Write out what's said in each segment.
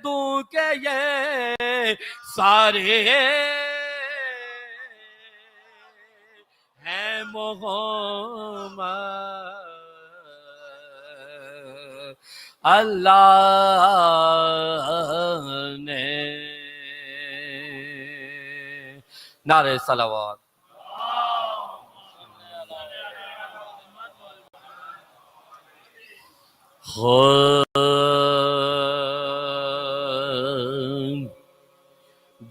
دوں کہ یہ سارے ہیں محمد اللہ نے. نعرہ صلوات.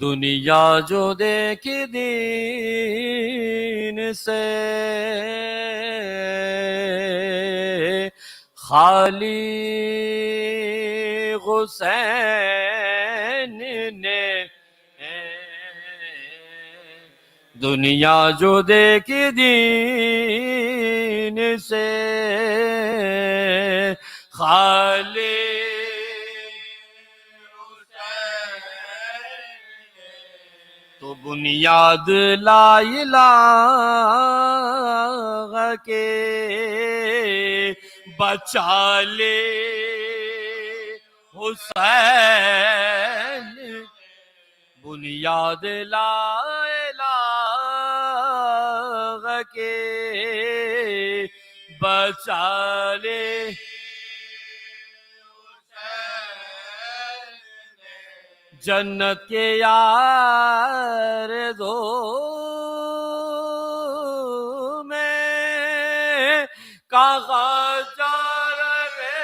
دنیا جو دیکھی دین سے خالی حسین نے. دنیا جو دیکھی دین سے خالی تو بنیاد لا الہ کے بچا لے حسین. بنیاد لا الہ کے بچا لے جنت کے یار دو میں کہاں جا رہے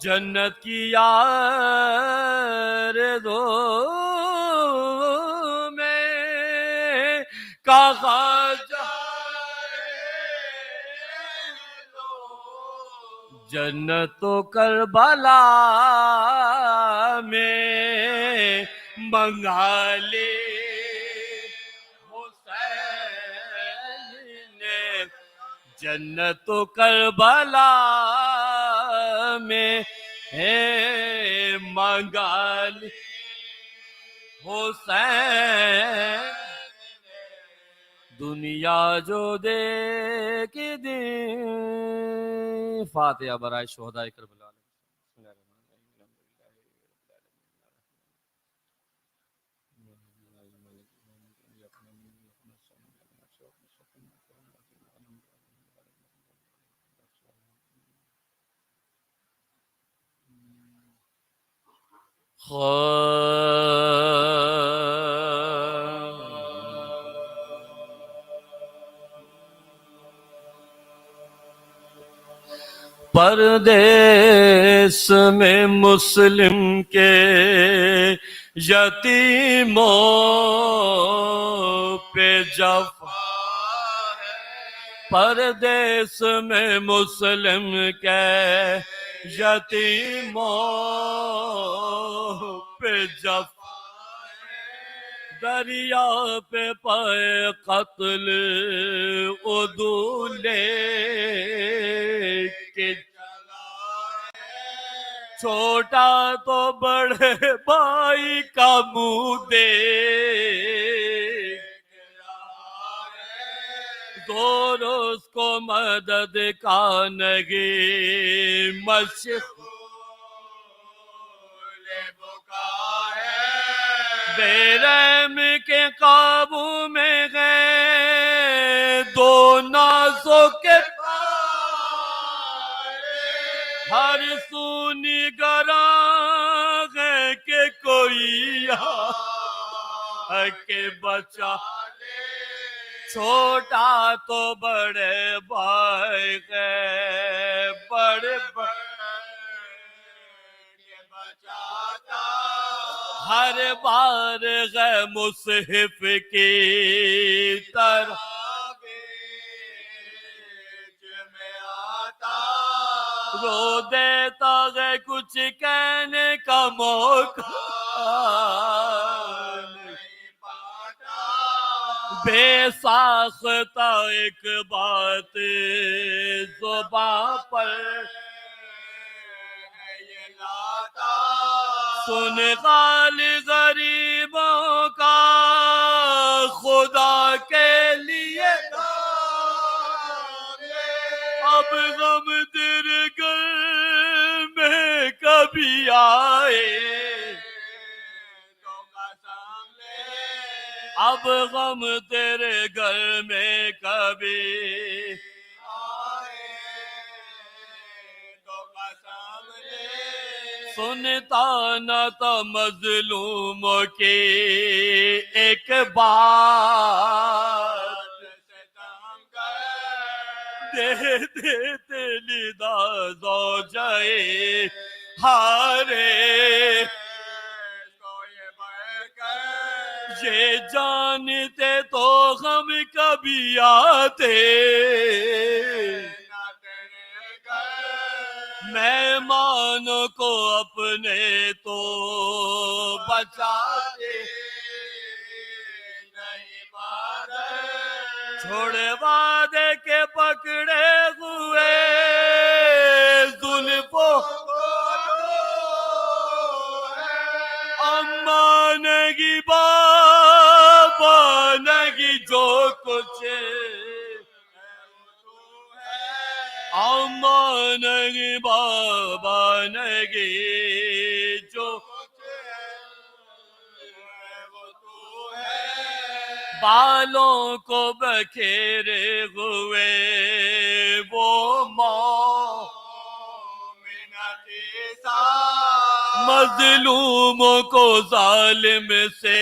جنت کی یار دو میں کہاں جا جنت تو کربلا میں منگا لے حسین نے. جنت تو کربلا میں منگا لے حسین. دنیا جو دیکھی دین. فاتحہ برائے شہدائے کربلا. پردیس میں مسلم کے یتیموں پہ جفا ہے. پردیس میں مسلم کے یتیموں پہ جفا ہے. دریا پہ پائے قتل عدولے کے چھوٹا تو بڑے بھائی کا منہ دیکھ زور اس کو مدد کا نہیں مشغول بکا ہے. بے رحم کے قابو میں گئے دو نازوں کے ہر سو نگراں ہے کہ کوئی آ کے بچا لے. چھوٹا تو بڑے بھائی ہے بڑے کے بچاتا ہر بار ہے مصحف کی طرح رو دیتا ہے کچھ کہنے کا موقع نہیں پاتا. بے ساختہ ایک بات زباں پر یہ لاتا. سن حال غریبوں کا خدا کے لیے اب غم تیرے گھر میں کبھی آئے تو قسم لے اب غم تیرے گھر میں کبھی آئے تو قسم لے سنتا نہ تھا مظلوموں کی ایک بات ستم کر دے دیتے لیدہ زوجائے ہارے کوئی بڑھ کر یہ جانتے تو غم کبھی آتے نہ تیرے گھر مہمانوں کو اپنے تو بچاتے نہیں مادر چھوڑے وعدے کے پکڑے ہوئے زلفوں اماں نگی بابا نگی جو کچھ اماں نگی بابا نگی جو بالوں کو بکھیرے ہوئے وہ مومنتی ساتھ مظلوموں کو ظالم سے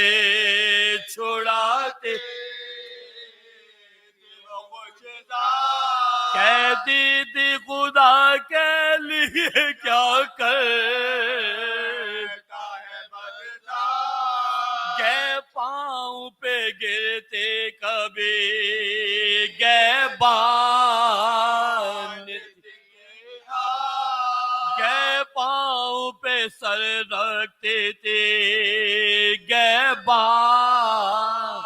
چھڑاتے کہتی تھی خدا کے لیے کیا کرتا ہے بدتا گے پاؤں پہ گرتے کبھی گیبان گے پاؤں پہ سر رکھتے تھے گیبان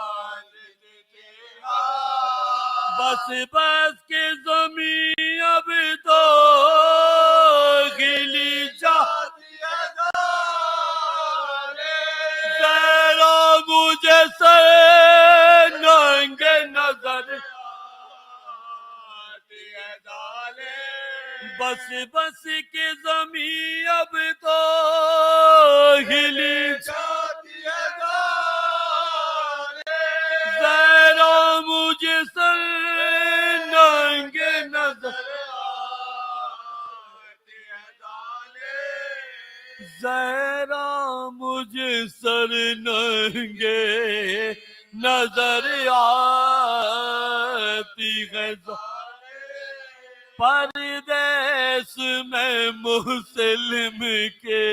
بس بس کے زمین اب تو گلی جاتی ہے ذرا مجھے سر ننگے نظر بس بس کے زمین اب تو ہلی جاتی ہے ذرا مجھے سر ننگے نظر ذرا مجھے سر ننگے نظر آتی ہے پردیس میں مسلم کے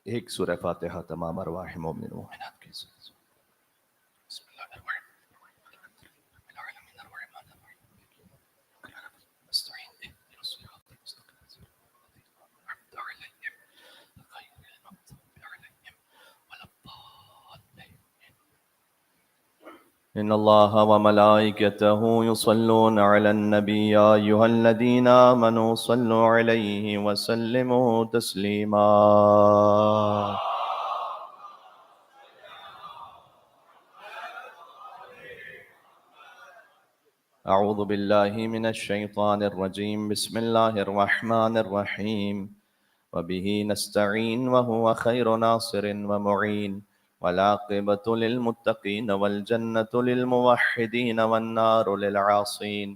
ایک سورہ فاتحہ تمام ارواح مومن و مومنات کے ساتھ بسم اللہ الرحمن إن الله وملائكته يصلون على النبي يا أيها الذين آمنوا صلوا عليه وسلموا تسليما أعوذ بالله من الشيطان الرجيم بسم الله الرحمن الرحيم وبه نستعين وهو خير ناصر ومعين والعاقبة للمتقين والجنة للموحدين والنار للعاصين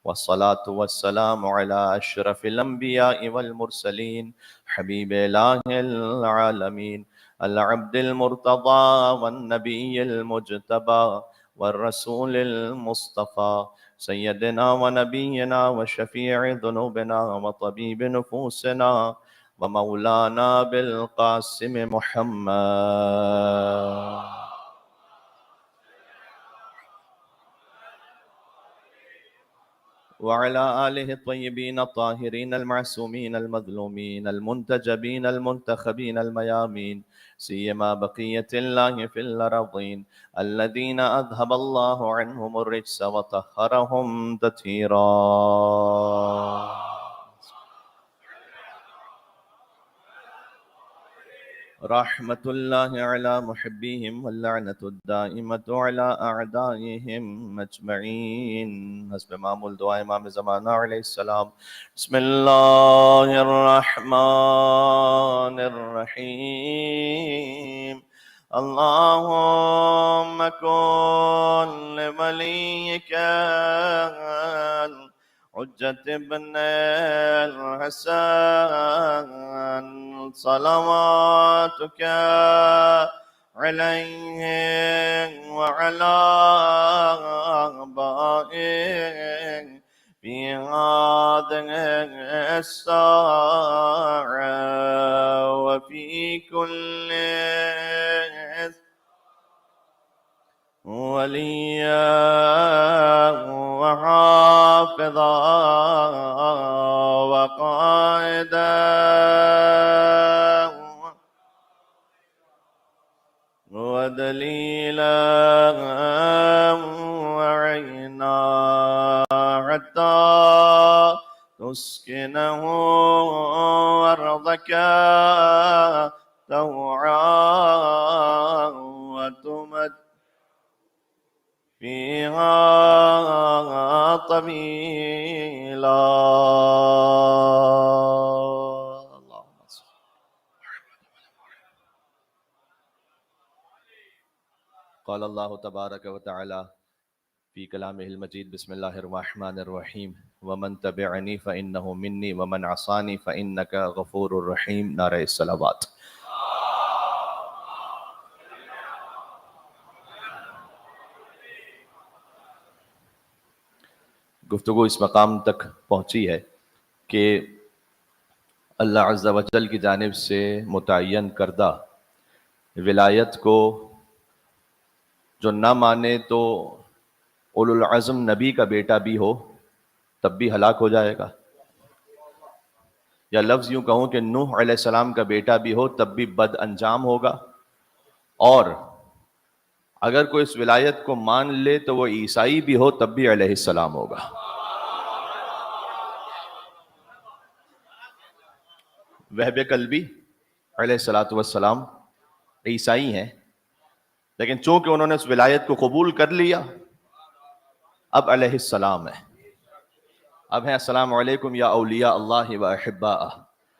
والصلاة والسلام على أشرف الأنبياء والمرسلين حبيب إله العالمين العبد المرتضى والنبي المجتبى والرسول المصطفى سيدنا ونبينا وشفيع ذنوبنا وطبيب نفوسنا ومولانا بالقاسم محمد وعلى آله الطيبين الطاهرين المعصومين المظلومين المنتجبين المنتخبين الميامين سيما بقية الله في الأرضين الذين أذهب الله عنهم الرجس وطهرهم تطهيرا رحمة الله على محبيهم واللعنة الدائمة على أعدائهم أجمعين حسب معمول دعاء امام زمانہ علیہ السلام بسم اللہ الرحمن الرحیم اللهم كن لوليك حجة ابن الحسن صلواتك عليه وعلى آبائه في هذه الساعة وفي كل وليا وحافظا وقائدا ودليلا وعينا حتى تسكنه أرضك طوعا وتمد فيها طويلا قال الله تبارك وتعالى في كلامه المجيد بسم الله الرحمن الرحيم ومن تبعني فإنه مني ومن عصاني فإنك غفور رحيم نعرہ الصلوات گفتگو اس مقام تک پہنچی ہے کہ اللہ عز و جل کی جانب سے متعین کردہ ولایت کو جو نہ مانے تو اولو العزم نبی کا بیٹا بھی ہو تب بھی ہلاک ہو جائے گا، یا لفظ یوں کہوں کہ نوح علیہ السلام کا بیٹا بھی ہو تب بھی بد انجام ہوگا، اور اگر کوئی اس ولایت کو مان لے تو وہ عیسائی بھی ہو تب بھی علیہ السلام ہوگا۔ وہب قلبی علیہ السلام عیسائی ہیں، لیکن چونکہ انہوں نے اس ولایت کو قبول کر لیا اب علیہ السلام ہے۔ اب ہیں السلام علیکم یا اولیاء اللہ و احباءہ،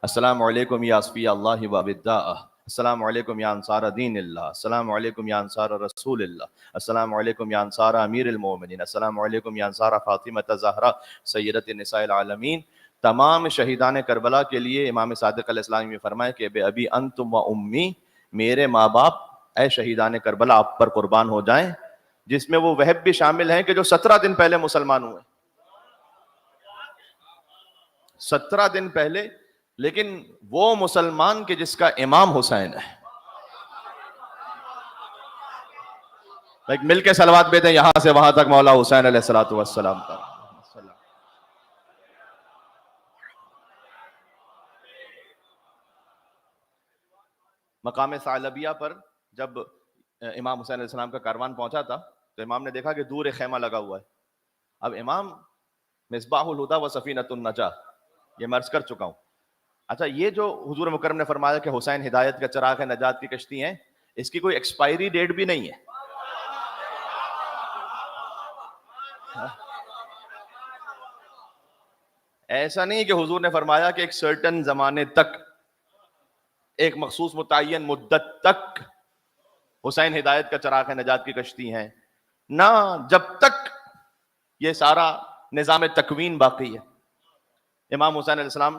السلام علیکم یا اصفیاء اللہ و ابداءہ، السلام علیکم یا انصار دین اللہ، السلام علیکم یا انصار رسول اللہ، السلام علیکم یا انصار امیر المومنین، السلام علیکم یا انصار فاطمہ زہرا سیدۃ النساء العالمین۔ تمام شہیدان کربلا کے لیے امام صادق علیہ السلام نے فرمایا کہ بے ابی انتم و امی، میرے ماں باپ اے شہیدان کربلا آپ پر قربان ہو جائیں، جس میں وہ وہب بھی شامل ہیں کہ جو 17 دن پہلے مسلمان ہوئے، 17 دن پہلے، لیکن وہ مسلمان کہ جس کا امام حسین ہے۔ مل کے صلوات بھیجیں یہاں سے وہاں تک مولا حسین علیہ السلام پر۔ مقام ثعلبیہ پر جب امام حسین علیہ السلام کا کاروان پہنچا تھا تو امام نے دیکھا کہ دور ایک خیمہ لگا ہوا ہے۔ اب امام مصباح الہدی و سفینۃ النجاہ یہ میں عرض کر چکا ہوں۔ اچھا، یہ جو حضور مکرم نے فرمایا کہ حسین ہدایت کا چراغ ہے، نجات کی کشتی ہیں، اس کی کوئی ایکسپائری ڈیٹ بھی نہیں ہے۔ ایسا نہیں کہ حضور نے فرمایا کہ ایک سرٹن زمانے تک، ایک مخصوص متعین مدت تک حسین ہدایت کا چراغ ہے، نجات کی کشتی ہیں، نہ جب تک یہ سارا نظام تکوین باقی ہے۔ امام حسین علیہ السلام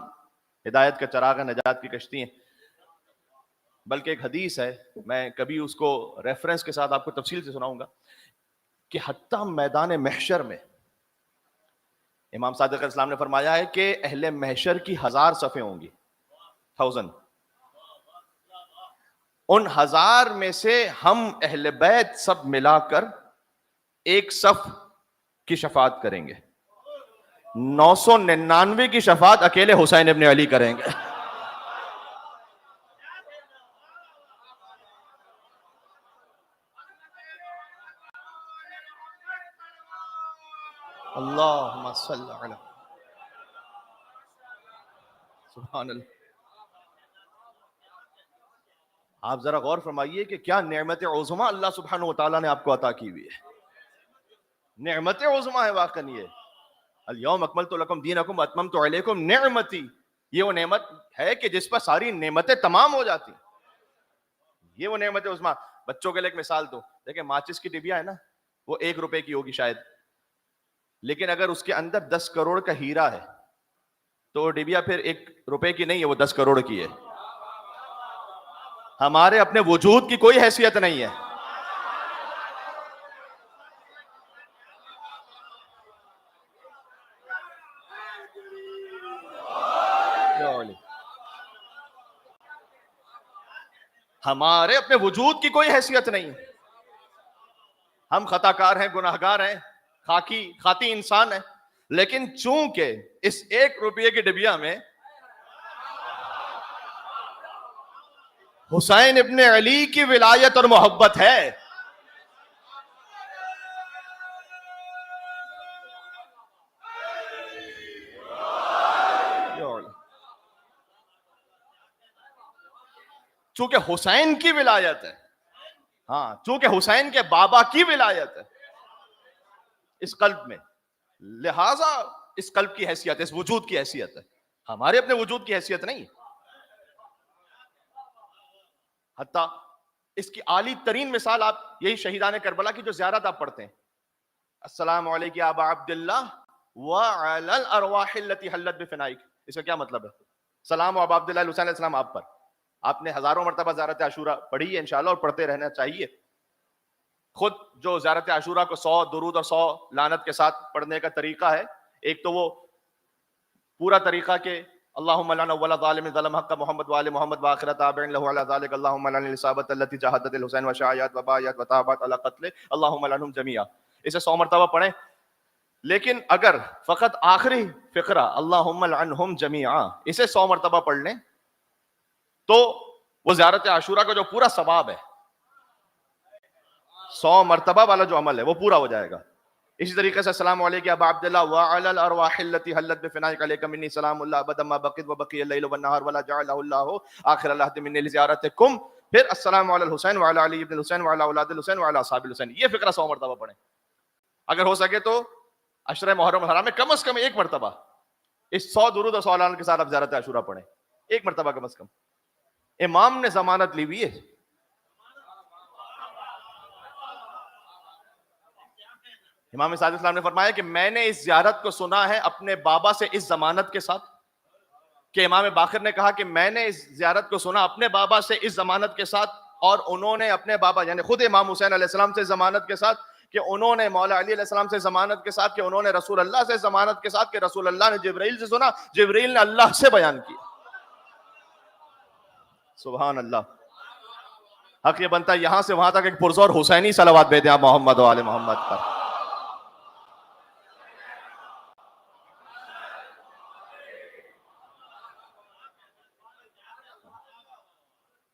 ہدایت کا چراغ ہے، نجات کی کشتی ہیں۔ بلکہ ایک حدیث ہے، میں کبھی اس کو ریفرنس کے ساتھ آپ کو تفصیل سے سناؤں گا، کہ حتیٰ میدان محشر میں امام صادق علیہ السلام نے فرمایا ہے کہ اہل محشر کی 1000 صفیں ہوں گی، 1000، ان 1000 میں سے ہم اہل بیت سب ملا کر ایک صف کی شفاعت کریں گے، 999 کی شفاعت اکیلے حسین ابن علی کریں گے۔ اللہم صل علی سبحان اللہ۔ آپ ذرا غور فرمائیے کہ کیا نعمت عظمی اللہ سبحانہ وتعالیٰ نے آپ کو عطا کی ہوئی ہے، نعمت عظمی ہے واقعی یہ۔ الیوم اکملت لکم دینکم واتممت علیکم نعمتی، یہ وہ نعمت ہے کہ جس پر ساری نعمتیں تمام ہو جاتی ہیں، یہ وہ نعمت عظمی۔ بچوں کے لیے ایک مثال دو، دیکھیں ماچس کی ڈبیا ہے نا، وہ 1 روپے کی ہوگی شاید، لیکن اگر اس کے اندر 10 کروڑ کا ہیرا ہے تو وہ ڈبیا پھر 1 روپے کی نہیں ہے، وہ 10 کروڑ کی ہے۔ ہمارے اپنے وجود کی کوئی حیثیت نہیں ہے، ہمارے اپنے وجود کی کوئی حیثیت نہیں ہے، ہم خطا کار ہیں، گناہ گار ہیں، خاطی انسان ہیں، لیکن چونکہ اس 1 روپے کی ڈبیا میں حسین ابن علی کی ولایت اور محبت ہے، چونکہ حسین کی ولایت ہے، ہاں چونکہ حسین کے بابا کی ولایت ہے اس قلب میں، لہذا اس قلب کی حیثیت، اس وجود کی حیثیت ہے، ہمارے اپنے وجود کی حیثیت نہیں۔ حتیٰ اس کی عالی ترین مثال آپ یہی شہیدان کربلا کی جو زیارت آپ پڑھتے ہیں، السلام علیکم یا ابا عبداللہ وعلی الارواح التي حلت بفنائک، اس کا کیا مطلب ہے؟ سلام و ابا عبداللہ حسین علیہ السلام آپ پر، آپ نے ہزاروں مرتبہ زیارت عاشورہ پڑھی ہے انشاءاللہ، اور پڑھتے رہنا چاہیے۔ خود جو زیارت عاشورہ کو 100 درود اور 100 لعنت کے ساتھ پڑھنے کا طریقہ ہے، ایک تو وہ پورا طریقہ کہ اللہم لعن اول ظالم ظلم حق محمد وآل محمد وآخر تابع له على ذلك اللہم لعن الاصابۃ التي جاہدت الحسین وشایعت وبایعت وتابعت على قتل اللہم لعنهم جميعا، اسے 100 مرتبہ پڑھیں۔ لیکن اگر فقط آخری فقرہ اللہم لعنهم جميعا اسے 100 مرتبہ پڑھ لیں تو وہ زیارت عاشورہ کا جو پورا ثواب ہے، 100 مرتبہ والا جو عمل ہے وہ پورا ہو جائے گا۔ اسی طریقے سے السلام علیکم ابا عبداللہ وعلی الارواح التي حلت بفنائک علیک منی سلام اللہ ابدا ما بقیت وبقی اللیل والنہار ولا جعلہ اللہ آخر العہد منی لزیارتکم، پھر السلام علی الحسین وعلی علی ابن الحسین وعلی اولاد الحسین وعلی اصحاب الحسین، یہ فقرہ 100 مرتبہ پڑھیں۔ اگر ہو سکے تو عشرہ محرم الحرام میں کم از کم 1 مرتبہ اس 100 درود اور 100 لعنت کے ساتھ آپ زیارت عاشورہ پڑھیں، 1 مرتبہ کم از کم۔ امام نے ضمانت لی ہوئی ہے، امام صادق اسلام نے فرمایا کہ میں نے اس زیارت کو سنا ہے اپنے بابا سے اس ضمانت کے ساتھ، کہ امام باقر نے کہا کہ میں نے اس زیارت کو سنا اپنے بابا سے اس ضمانت کے ساتھ، اور انہوں نے اپنے بابا یعنی خود امام حسین علیہ السلام سے ضمانت کے ساتھ، کہ انہوں نے مولا علی علیہ السلام سے ضمانت کے ساتھ، کہ انہوں نے رسول اللہ سے ضمانت کے ساتھ، کہ رسول اللہ نے جبرائیل سے سنا، جبرائیل نے اللہ سے بیان کیا۔ سبحان اللہ۔ حق یہ بنتا ہے یہاں سے وہاں تک ایک پرزور حسینی صلوات بھیجیں آپ محمد و آل محمد پر۔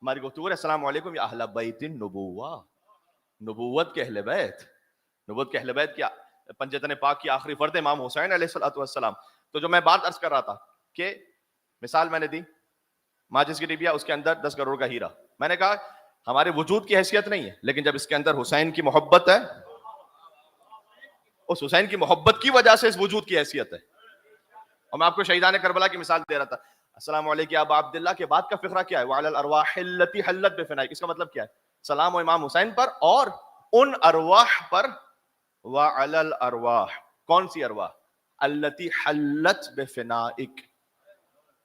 ہماری گفتگو ہے السلام علیکم یا اہل بیت النبوہ، نبوت کے اہل بیت، نبوت کے اہل بیت کیا پنجتن پاک کی آخری فرد امام حسین علیہ السلام۔ تو جو میں بات عرض کر رہا تھا کہ مثال میں نے دی ماچس کی ڈبیا، اس کے اندر 10 کروڑ کا ہیرا، میں نے کہا ہمارے وجود کی حیثیت نہیں ہے، لیکن جب اس کے اندر حسین کی محبت ہے، اس حسین کی محبت کی وجہ سے اس وجود کی حیثیت ہے۔ اور میں آپ کو شہیدان کربلا کی مثال دے رہا تھا، السلام علیکم ابا عبداللہ کے بعد کا فقرہ کیا ہے؟ وعلی الارواح التي حلت بفنائک، اس کا مطلب کیا ہے؟ سلام ہو امام حسین پر اور ان ارواح پر، وعلی الارواح، کون سی ارواح؟ التی حلت بفنائک،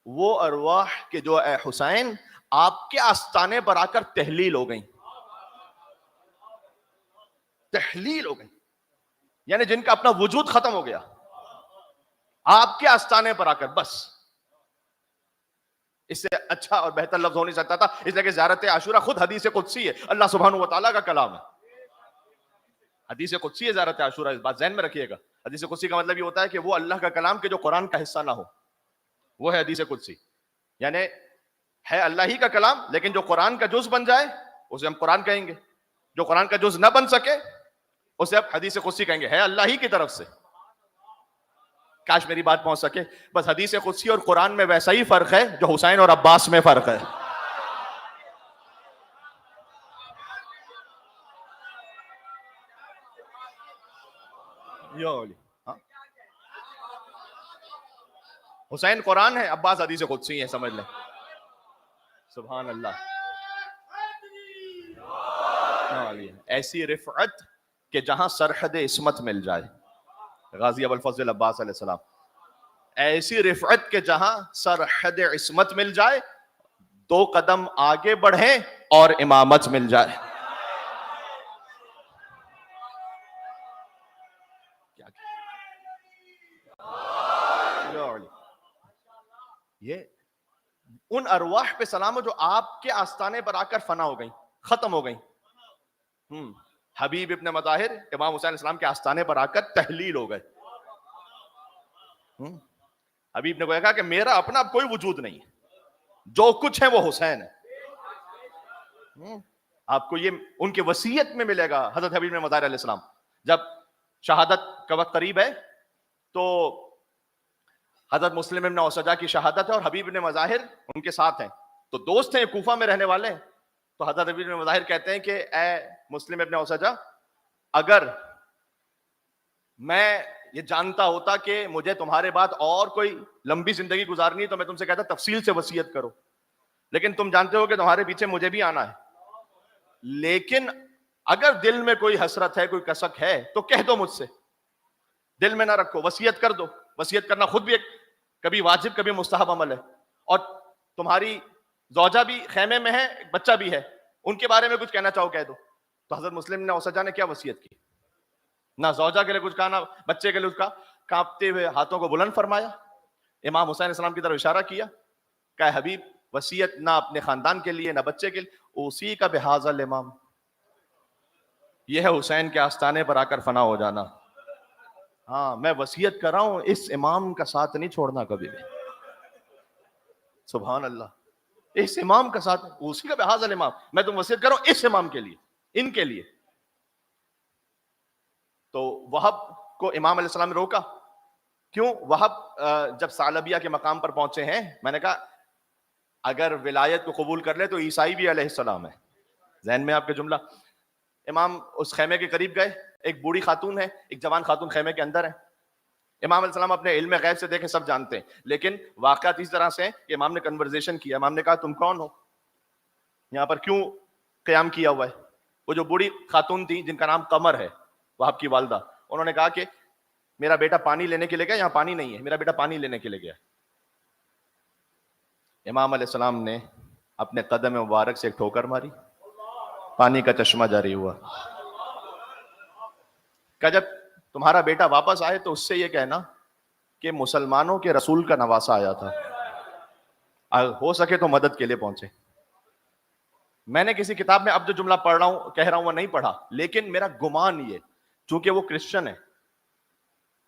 وہ ارواح کے جو اے حسین آپ کے آستانے پر آ کر تحلیل ہو گئیں، تحلیل ہو گئیں، یعنی جن کا اپنا وجود ختم ہو گیا آپ کے آستانے پر آ کر. بس اس سے اچھا اور بہتر لفظ ہو نہیں سکتا تھا، اس لیے کہ زیارت عاشورہ خود حدیث قدسی ہے، اللہ سبحانہ و تعالیٰ کا کلام ہے. حدیث قدسی ہے زیارت عاشورہ، اس بات ذہن میں رکھیے گا. حدیث قدسی کا مطلب یہ ہوتا ہے کہ وہ اللہ کا کلام کے جو قرآن کا حصہ نہ ہو، وہ ہے حدیث قدسی. یعنی ہے اللہ ہی کا کلام لیکن جو قرآن کا جز بن جائے اسے ہم قرآن کہیں گے، جو قرآن کا جز نہ بن سکے اسے اب حدیث قدسی کہیں گے، ہے اللہ ہی کی طرف سے. کاش میری بات پہنچ سکے. بس حدیث قدسی اور قرآن میں ویسا ہی فرق ہے جو حسین اور عباس میں فرق ہے. حسین قرآن ہے، عباس حدیث قدسی ہے، سمجھ لیں. سبحان اللہ. ایسی رفعت کہ جہاں سرحد عصمت مل جائے، غازی ابوالفضل عباس علیہ السلام. ایسی رفعت کہ جہاں سرحد عصمت مل جائے، 2 قدم آگے بڑھیں اور امامت مل جائے. یہ ان ارواح پہ سلام ہو جو آپ کے آستانے پر آ کر فنا ہو گئیں، ختم ہو گئیں. حبیب ابن مظاہر امام حسین علیہ السلام کے آستانے پر آ کر تحلیل ہو گئے. حبیب نے کہا کہ میرا اپنا اب کوئی وجود نہیں ہے، جو کچھ ہے وہ حسین ہے. آپ کو یہ ان کی وصیت میں ملے گا. حضرت حبیب ابن مظاہر علیہ السلام جب شہادت کا وقت قریب ہے تو حضرت مسلم ابن اوسجہ کی شہادت ہے اور حبیب ابن مظاہر ان کے ساتھ ہیں، تو دوست ہیں، کوفہ میں رہنے والے ہیں. تو حضرت حبیب ابن مظاہر کہتے ہیں کہ اے مسلم ابن اوسجہ، اگر میں یہ جانتا ہوتا کہ مجھے تمہارے بعد اور کوئی لمبی زندگی گزارنی ہے تو میں تم سے کہتا تفصیل سے وصیت کرو، لیکن تم جانتے ہو کہ تمہارے پیچھے مجھے بھی آنا ہے. لیکن اگر دل میں کوئی حسرت ہے، کوئی کسک ہے تو کہہ دو مجھ سے، دل میں نہ رکھو، وصیت کر دو. وصیت کرنا خود بھی ایک کبھی واجب کبھی مستحب عمل ہے. اور تمہاری زوجہ بھی خیمے میں ہے، ایک بچہ بھی ہے، ان کے بارے میں کچھ کہنا چاہو کہہ دو. تو حضرت مسلم نے اوسجہ نے کیا وصیت کی؟ نہ زوجہ کے لیے کچھ کہا، نہ بچے کے لیے کچھ کہا. کانپتے ہوئے ہاتھوں کو بلند فرمایا، امام حسین علیہ السلام کی طرف اشارہ کیا، کہ حبیب وصیت نہ اپنے خاندان کے لیے نہ بچے کے لیے، اسی کا بحاظ الامام، یہ ہے حسین کے آستانے پر آ کر فنا ہو جانا. ہاں میں وصیت کر رہا ہوں، اس امام کا ساتھ نہیں چھوڑنا کبھی بھی. سبحان اللہ. اس امام کا ساتھ، اسی کا بحاظ الامام، میں تم وصیت کر رہا ہوں اس امام کے لیے، ان کے لیے. تو وہب کو امام علیہ السلام نے روکا. کیوں؟ وہب جب ثعلبیہ کے مقام پر پہنچے ہیں، میں نے کہا اگر ولایت کو قبول کر لے تو عیسائی بھی علیہ السلام ہے. ذہن میں آپ کے جملہ. امام اس خیمے کے قریب گئے، ایک بوڑھی خاتون ہے، ایک جوان خاتون خیمے کے اندر ہے. امام علیہ السلام اپنے علم غیب سے دیکھیں سب جانتے ہیں، لیکن واقعات اس طرح سے ہیں کہ امام نے کنورزیشن کیا. امام نے کہا تم کون ہو، یہاں پر کیوں قیام کیا ہوا ہے؟ وہ جو بوڑھی خاتون تھی جن کا نام قمر ہے، وہاب کی والدہ، انہوں نے کہا کہ میرا بیٹا پانی لینے کے لیے گیا، یہاں پانی نہیں ہے، میرا بیٹا پانی لینے کے لیے گیا. امام علیہ السلام نے اپنے قدم مبارک سے ایک ٹھوکر ماری، پانی کا چشمہ جاری ہوا. کہ جب تمہارا بیٹا واپس آئے تو اس سے یہ کہنا کہ مسلمانوں کے رسول کا نواسا آیا تھا، ہو سکے تو مدد کے لیے پہنچے. میں نے کسی کتاب میں اب جو جملہ پڑھ رہا ہوں کہہ رہا ہوں وہ نہیں پڑھا، لیکن میرا گمان یہ، چونکہ وہ کرسچن ہے،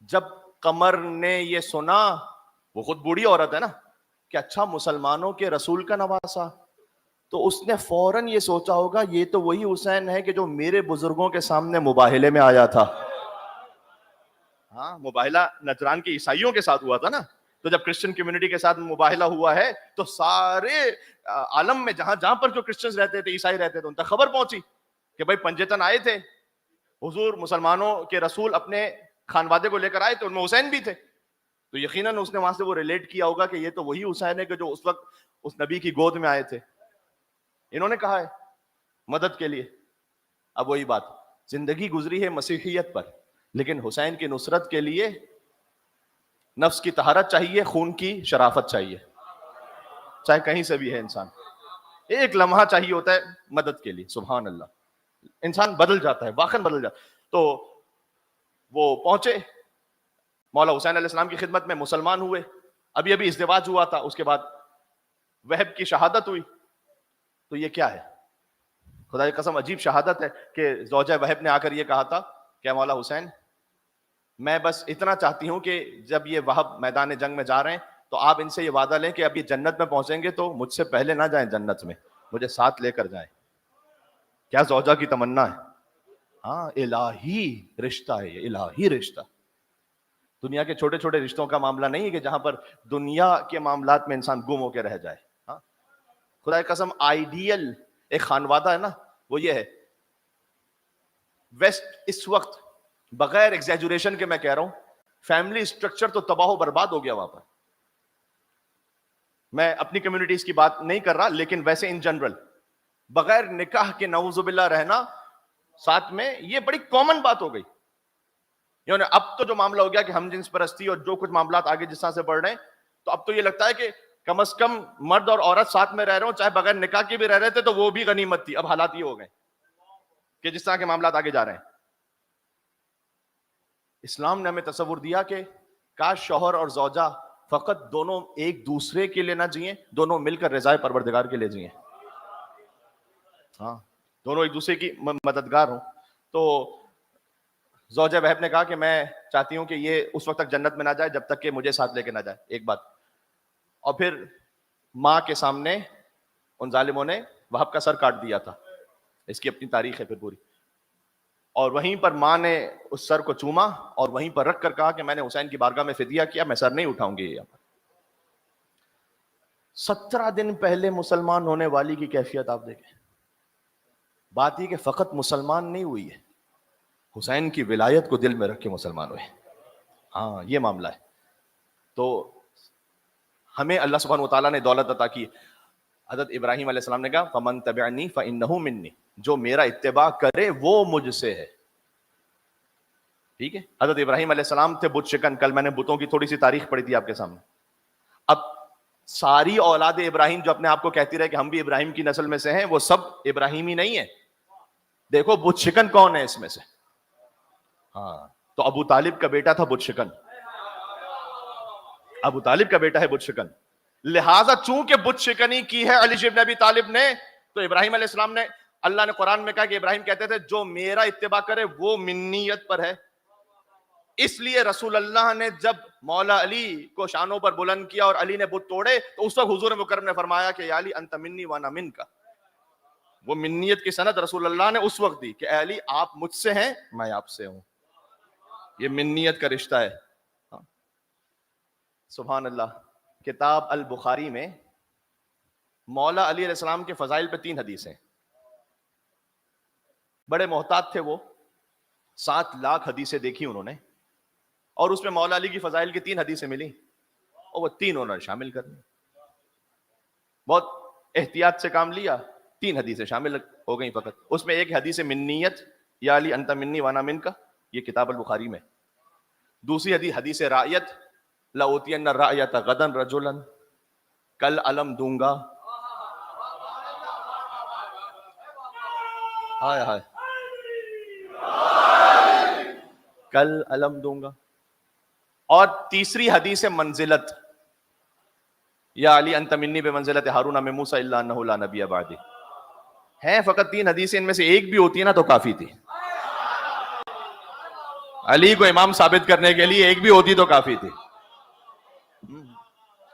جب قمر نے یہ سنا، وہ خود بوڑھی عورت ہے نا، کہ اچھا مسلمانوں کے رسول کا نواسا، تو اس نے فوراً یہ سوچا ہوگا یہ تو وہی حسین ہے کہ جو میرے بزرگوں کے سامنے مباہلے میں آیا تھا. ہاں مباہلہ نجران کے عیسائیوں کے ساتھ ہوا تھا نا، تو جب کرسچن کمیونٹی کے ساتھ مباہلہ ہوا ہے تو سارے عالم میں جہاں جہاں پر جو کرسچنز رہتے تھے، عیسائی رہتے تھے، ان تک خبر پہنچی کہ بھائی پنجتن آئے تھے، حضور مسلمانوں کے رسول اپنے خانوادے کو لے کر آئے تھے، ان میں حسین بھی تھے. تو یقیناً اس نے وہاں سے وہ ریلیٹ کیا ہوگا کہ یہ تو وہی حسین ہے کہ جو اس وقت اس نبی کی گود میں آئے تھے. انہوں نے کہا ہے مدد کے لیے. اب وہی بات, زندگی گزری ہے مسیحیت پر, لیکن حسین کی نصرت کے لیے نفس کی طہارت چاہیے, خون کی شرافت چاہیے, چاہے کہیں سے بھی ہے انسان. ایک لمحہ چاہیے ہوتا ہے مدد کے لیے. سبحان اللہ, انسان بدل جاتا ہے, واقعا بدل جاتا ہے. تو وہ پہنچے مولا حسین علیہ السلام کی خدمت میں, مسلمان ہوئے. ابھی ابھی ازدواج ہوا تھا, اس کے بعد وہب کی شہادت ہوئی. تو یہ کیا ہے؟ خدا کی قسم عجیب شہادت ہے کہ زوجہ وہب نے آ کر یہ کہا تھا کہ مولا حسین, میں بس اتنا چاہتی ہوں کہ جب یہ وہب میدان جنگ میں جا رہے ہیں تو آپ ان سے یہ وعدہ لیں کہ اب یہ جنت میں پہنچیں گے تو مجھ سے پہلے نہ جائیں جنت میں, مجھے ساتھ لے کر جائیں. کیا زوجہ کی تمنا ہے. ہاں, الہی رشتہ ہے یہ, الہی رشتہ. دنیا کے چھوٹے چھوٹے رشتوں کا معاملہ نہیں ہے کہ جہاں پر دنیا کے معاملات میں انسان گم ہو کے رہ جائے. ہاں, خدا کی قسم آئیڈیل ایک خانوادہ ہے نا, وہ یہ ہے. ویسٹ اس وقت بغیر ایگزیجوریشن کے میں کہہ رہا ہوں, فیملی اسٹرکچر تو تباہ و برباد ہو گیا وہاں پر. میں اپنی کمیونٹیز کی بات نہیں کر رہا, لیکن ویسے ان جنرل بغیر نکاح کے نعوذ باللہ رہنا ساتھ میں, یہ بڑی کامن بات ہو گئی. یعنی اب تو جو معاملہ ہو گیا کہ ہم جنس پرستی اور جو کچھ معاملات آگے جس طرح سے بڑھ رہے ہیں, تو اب تو یہ لگتا ہے کہ کم از کم مرد اور عورت ساتھ میں رہ رہے ہوں, چاہے بغیر نکاح کے بھی رہ رہے تھے تو وہ بھی غنیمت تھی. اب حالات یہ ہو گئے کہ جس طرح کے معاملات آگے جا رہے ہیں. اسلام نے ہمیں تصور دیا کہ کاش شوہر اور زوجہ فقط دونوں ایک دوسرے کے لیے نہ جئیں, دونوں مل کر رضائے پروردگار کے لیے جئیں. ہاں, دونوں ایک دوسرے کی مددگار ہوں. تو زوجہ وہب نے کہا کہ میں چاہتی ہوں کہ یہ اس وقت تک جنت میں نہ جائے جب تک کہ مجھے ساتھ لے کے نہ جائے. ایک بات. اور پھر ماں کے سامنے ان ظالموں نے وہب کا سر کاٹ دیا تھا. اس کی اپنی تاریخ ہے پھر پوری. اور وہیں پر ماں نے اس سر کو چوما اور وہیں پر رکھ کر کہا کہ میں نے حسین کی بارگاہ میں فدیہ کیا, میں سر نہیں اٹھاؤں گی. 17 دن پہلے مسلمان ہونے والی کی کیفیت آپ دیکھیں. بات یہ کہ فقط مسلمان نہیں ہوئی ہے, حسین کی ولایت کو دل میں رکھ کے مسلمان ہوئے. ہاں, یہ معاملہ ہے. تو ہمیں اللہ سبحانہ وتعالیٰ نے دولت عطا کی. حضرت ابراہیم علیہ السلام نے کہا فمن تبعنی فانہ منی, جو میرا اتباع کرے وہ مجھ سے ہے. ٹھیک ہے, حضرت ابراہیم علیہ السلام تھے بت شکن. کل میں نے بتوں کی تھوڑی سی تاریخ پڑھی تھی آپ کے سامنے. اب ساری اولاد ابراہیم جو اپنے آپ کو کہتی رہے کہ ہم بھی ابراہیم کی نسل میں سے ہیں, وہ سب ابراہیمی نہیں ہے. دیکھو بت شکن کون ہے اس میں سے. ہاں, تو ابو طالب کا بیٹا تھا بت شکن. ابو طالب کا بیٹا ہے بت شکن. لہٰذا چونکہ بت شکنی کی ہے علی ابن ابی طالب نے, تو ابراہیم علیہ السلام نے, اللہ نے قرآن میں کہا کہ ابراہیم کہتے تھے جو میرا اتباع کرے وہ منیت پر ہے. اس لیے رسول اللہ نے جب مولا علی کو شانوں پر بلند کیا اور علی نے بت توڑے, تو اس وقت حضور مکرم نے فرمایا کہ یا علی انت منی وانا منک. وہ منیت کی سند رسول اللہ نے اس وقت دی کہ اے علی آپ مجھ سے ہیں, میں آپ سے ہوں. یہ منیت کا رشتہ ہے. سبحان اللہ. کتاب البخاری میں مولا علی علیہ السلام کے فضائل پہ 3 حدیثیں. بڑے محتاط تھے وہ, 7 لاکھ حدیثیں دیکھی انہوں نے, اور اس میں مولا علی کی فضائل کی 3 حدیثیں ملی, اور وہ 3 انہوں نے شامل کر دی. بہت احتیاط سے کام لیا, 3 حدیثیں شامل ہو گئیں فقط. اس میں ایک حدیث منیت, یا علی انت منی وانا من کا, یہ کتاب البخاری میں. دوسری حدیث رعیت, لأوتین الرعیت غدا رجلا, کل علم دوں گا. ہائے ہائے, کل علم دوں گا. اور تیسری حدیث منزلت, یا علی انت منی بمنزلت ہارون من موسیٰ الا انہ لا نبی بعدی. ہیں فقط 3 حدیثیں, ان میں سے ایک بھی ہوتی ہے نا تو کافی تھی. علی کو امام ثابت کرنے کے لیے ایک بھی ہوتی تو کافی تھی.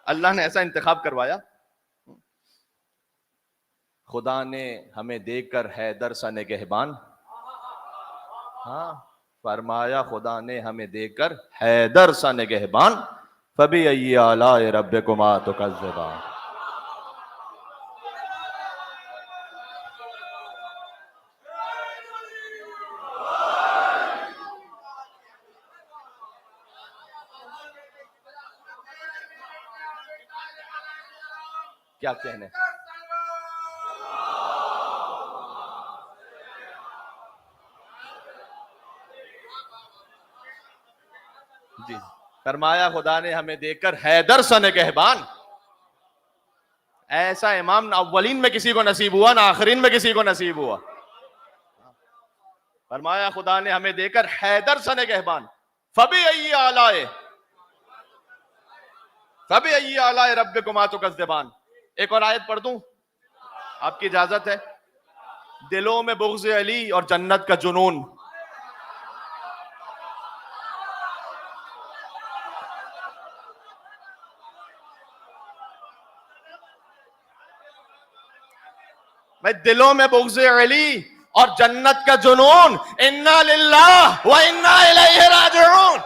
اللہ نے ایسا انتخاب کروایا. خدا نے ہمیں دیکھ کر حیدر سا نگہبان, ہاں فرمایا خدا نے ہمیں دیکھ کر حیدر سا نگہبان, فبأي آلاء ربكما تكذبان. کیا کہنے. فرمایا خدا نے ہمیں دے کر حیدر سا نگہبان. ایسا امام نہ اولین میں کسی کو نصیب ہوا نہ آخرین میں کسی کو نصیب ہوا. فرمایا خدا نے ہمیں دے کر حیدر سا نگہبان. فبأي آلاء ربکما تکذبان. ایک اور آیت پڑھ دوں آپ کی اجازت ہے؟ دلوں میں بغض علی اور جنت کا جنون. میں دلوں میں بغض علی اور جنت کا جنون. انا للہ و انا الیہ راجعون.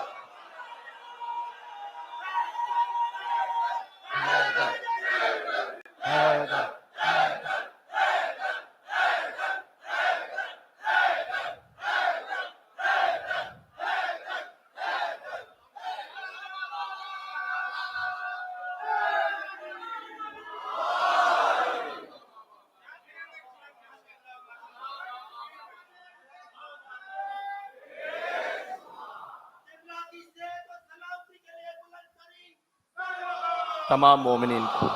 تمام مومنین کو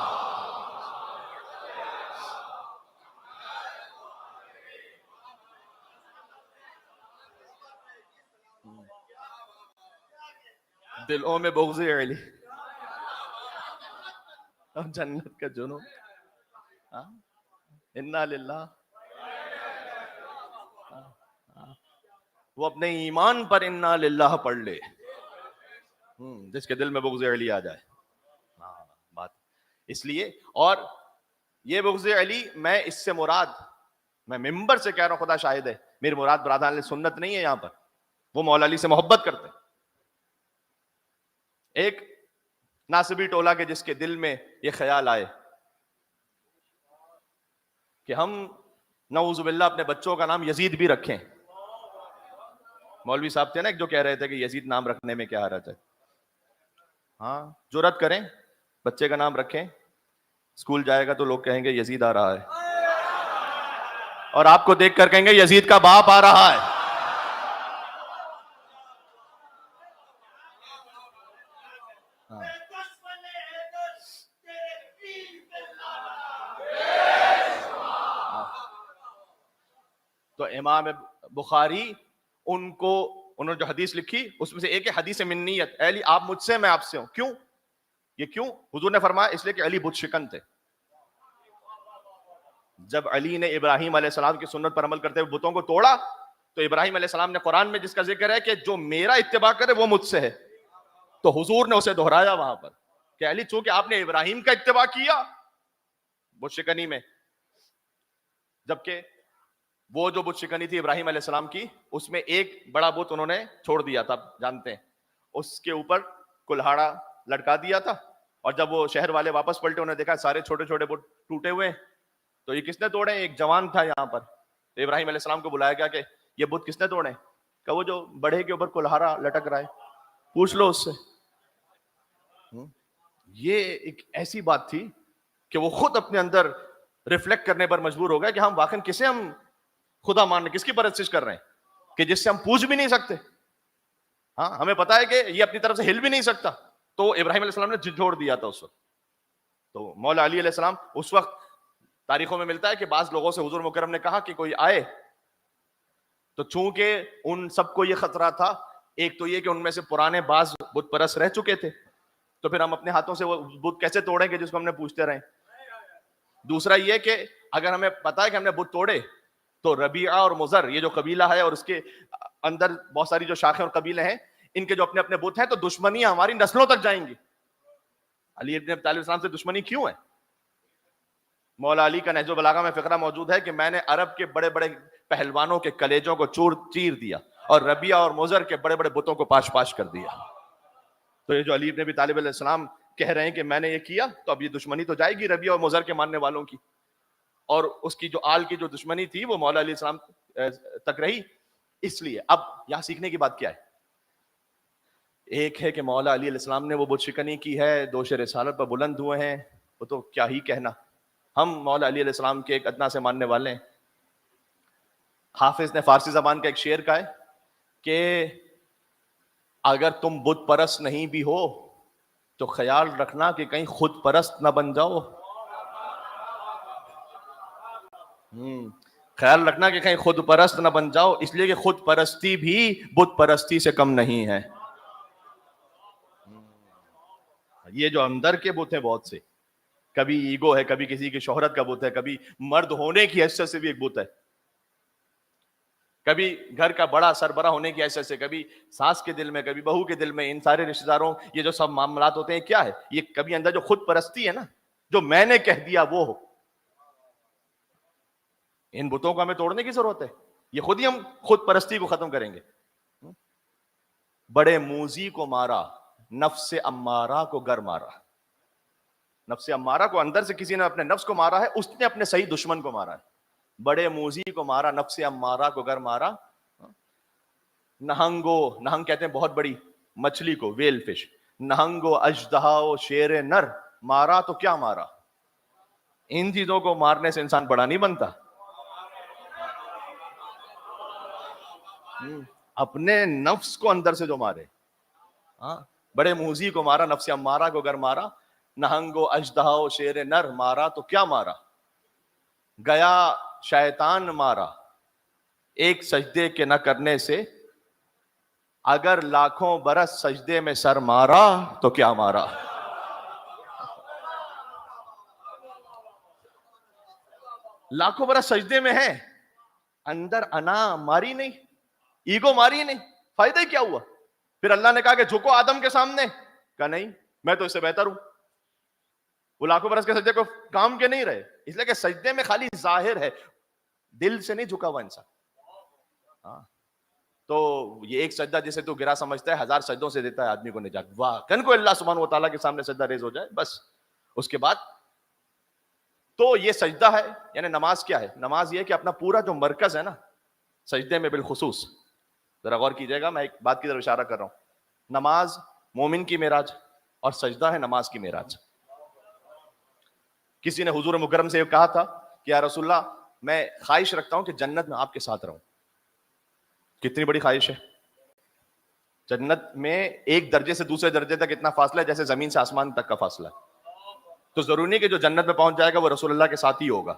دلوں میں بغض علی اور جنت کا جنون. انا للہ. وہ اپنے ایمان پر انا للہ پڑھ لے جس کے دل میں بغض علی آ جائے. بات اس لیے. اور یہ بغض علی میں اس سے مراد میں ممبر سے کہہ رہا ہوں, خدا شاہد ہے, میری مراد برادران سنت نہیں ہے یہاں پر. وہ مولا علی سے محبت کرتے ہیں. ایک ناصبی ٹولہ کے جس کے دل میں یہ خیال آئے کہ ہم نعوذ باللہ اپنے بچوں کا نام یزید بھی رکھیں. مولوی صاحب تھے نا ایک جو کہہ رہے تھے کہ یزید نام رکھنے میں کیا حرج ہے. ہاں جرأت کریں, بچے کا نام رکھیں. اسکول جائے گا تو لوگ کہیں گے یزید آ رہا ہے, اور آپ کو دیکھ کر کہیں گے یزید کا باپ آ رہا ہے. تو امام بخاری انہوں نے جو حدیث لکھی اس میں سے ایک ہے حدیث منیت. اے علی آپ مجھ سے, میں آپ سے ہوں. کیوں؟ یہ کیوں؟ حضور نے فرمایا اس لیے کہ علی بت شکن تھے. جب علی نے ابراہیم علیہ السلام کی سنت پر عمل کرتے ہوئے بتوں کو توڑا تو ابراہیم علیہ السلام نے قرآن میں جس کا ذکر ہے کہ جو میرا اتباع کرے وہ مجھ سے ہے, تو حضور نے اسے دہرایا وہاں پر کہ علی چونکہ آپ نے ابراہیم کا اتباع کیا بت شکنی میں, جبکہ وہ جو بت شکنی تھی ابراہیم علیہ السلام کی اس میں ایک بڑا بت انہوں نے چھوڑ دیا تھا, جانتے ہیں, اس کے اوپر کلہاڑا لٹکا دیا تھا. اور جب وہ شہر والے واپس پلٹے انہوں نے دیکھا سارے چھوٹے چھوٹے بت ٹوٹے ہوئے, تو یہ کس نے توڑے؟ ایک جوان تھا یہاں پر. تو ابراہیم علیہ السلام کو بلایا گیا کہ یہ بت کس نے توڑے؟ کہ وہ جو بڑھے کے اوپر کلہاڑا لٹک رہا ہے, پوچھ لو اس سے. یہ ایک ایسی بات تھی کہ وہ خود اپنے اندر ریفلیکٹ کرنے پر مجبور ہو گیا کہ ہم واقعا کسے ہم خدا مان رہے, کس کی پرستش کر رہے ہیں کہ جس سے ہم پوچھ بھی نہیں سکتے. ہاں ہمیں پتا ہے کہ یہ اپنی طرف سے ہل بھی نہیں سکتا. تو ابراہیم علیہ السلام نے چھوڑ دیا تھا اس وقت. تو مولا علی علیہ السلام اس وقت تاریخوں میں ملتا ہے کہ بعض لوگوں سے حضور مکرم نے کہا کہ کوئی آئے, تو چونکہ ان سب کو یہ خطرہ تھا, ایک تو یہ کہ ان میں سے پرانے بعض بت پرست رہ چکے تھے, تو پھر ہم اپنے ہاتھوں سے وہ بت کیسے توڑیں گے جس کو ہم نے پوچھتے رہیں. دوسرا یہ کہ اگر ہمیں پتا ہے کہ ہم نے بت توڑے تو ربیعہ اور مضر یہ جو قبیلہ ہے اور اس کے اندر بہت ساری جو شاخیں اور قبیلے ہیں, ان کے جو اپنے اپنے بت ہیں, تو دشمنیاں ہماری نسلوں تک جائیں گی. علی ابن ابی طالب السلام سے دشمنی کیوں ہے؟ مولا علی کا نہج البلاغہ میں فقرہ موجود ہے کہ میں نے عرب کے بڑے بڑے پہلوانوں کے کلیجوں کو چیر دیا اور ربیعہ اور مضر کے بڑے بڑے بتوں کو پاش کر دیا. تو یہ جو علی ابن ابی طالب علیہ السلام کہہ رہے ہیں کہ میں نے یہ کیا, تو اب یہ دشمنی تو جائے گی ربیعہ اور مضر کے ماننے والوں کی, اور اس کی جو آل کی جو دشمنی تھی وہ مولا علیہ السلام تک رہی. اس لیے اب یہاں سیکھنے کی بات کیا ہے؟ ایک ہے کہ مولا علی علیہ السلام نے وہ بت شکنی کی ہے, دوش رسالت پر بلند ہوئے ہیں, وہ تو کیا ہی کہنا. ہم مولا علی علیہ السلام کے ایک ادنا سے ماننے والے ہیں. حافظ نے فارسی زبان کا ایک شعر کا ہے کہ اگر تم بت پرست نہیں بھی ہو تو خیال رکھنا کہ کہیں خود پرست نہ بن جاؤ. خیال رکھنا کہ کہیں خود پرست نہ بن جاؤ، اس لیے کہ خود پرستی بھی بت پرستی سے کم نہیں ہے. یہ جو اندر کے بت ہیں بہت سے، کبھی ایگو ہے، کبھی کسی کی شہرت کا بت ہے، کبھی مرد ہونے کی حیثیت سے بھی ایک بت ہے، کبھی گھر کا بڑا سربراہ ہونے کی حیثیت سے، کبھی ساس کے دل میں، کبھی بہو کے دل میں، ان سارے رشتہ داروں یہ جو سب معاملات ہوتے ہیں کیا ہے؟ یہ کبھی اندر جو خود پرستی ہے نا، جو میں نے کہہ دیا وہ ہو. ان بتوں کو ہمیں توڑنے کی ضرورت ہے، یہ خود ہی ہم خود پرستی کو ختم کریں گے. بڑے موذی کو مارا، نفس امارہ کو گر مارا. نفس امارہ کو اندر سے کسی نے اپنے نفس کو مارا ہے، اس نے اپنے صحیح دشمن کو مارا ہے. بڑے موذی کو مارا، نفس امارہ کو گر مارا. نہنگ کہتے ہیں بہت بڑی مچھلی کو، ویل فش. نہنگو اژدہا شیر نر مارا تو کیا مارا. ان چیزوں کو مارنے سے انسان بڑا نہیں بنتا. اپنے نفس کو اندر سے جو مارے. بڑے موذی کو مارا، نفس امارہ کو گر مارا. نہنگو اژدہا شیر نر مارا تو کیا مارا. گیا شیطان مارا ایک سجدے کے نہ کرنے سے، اگر لاکھوں برس سجدے میں سر مارا تو کیا مارا. لاکھوں برس سجدے میں ہے، اندر انا ماری نہیں، ایگو ماری نہیں، فائدہ ہی کیا ہوا. پھر اللہ نے کہا کہ جھکو آدم کے سامنے، کہا نہیں میں تو اس سے بہتر ہوں. وہ لاکھوں برس کے سجدے کو کام کے نہیں رہے، اس لیے کہ سجدے میں خالی ظاہر ہے، دل سے نہیں جھکا ہوا انسان. تو یہ ایک سجدہ جسے تو گرا سمجھتا ہے، 1000 سجدوں سے دیتا ہے آدمی کو نجات. واہ کن کو اللہ سبحانہ و تعالیٰ کے سامنے سجدہ ریز ہو جائے بس. اس کے بعد تو یہ سجدہ ہے. یعنی نماز کیا ہے؟ نماز یہ ہے کہ اپنا پورا جو مرکز ہے نا سجدے میں بالخصوص، ذرا غور کیجئے گا، میں ایک بات کی طرف اشارہ کر رہا ہوں. نماز مومن کی معراج اور سجدہ ہے نماز کی معراج. کسی نے حضور مکرم سے کہا تھا کہ یا رسول اللہ میں خواہش رکھتا ہوں کہ جنت میں آپ کے ساتھ رہوں. کتنی بڑی خواہش ہے. جنت میں ایک درجے سے دوسرے درجے تک اتنا فاصلہ ہے جیسے زمین سے آسمان تک کا فاصلہ ہے. تو ضروری نہیں کہ جو جنت میں پہنچ جائے گا وہ رسول اللہ کے ساتھ ہی ہوگا.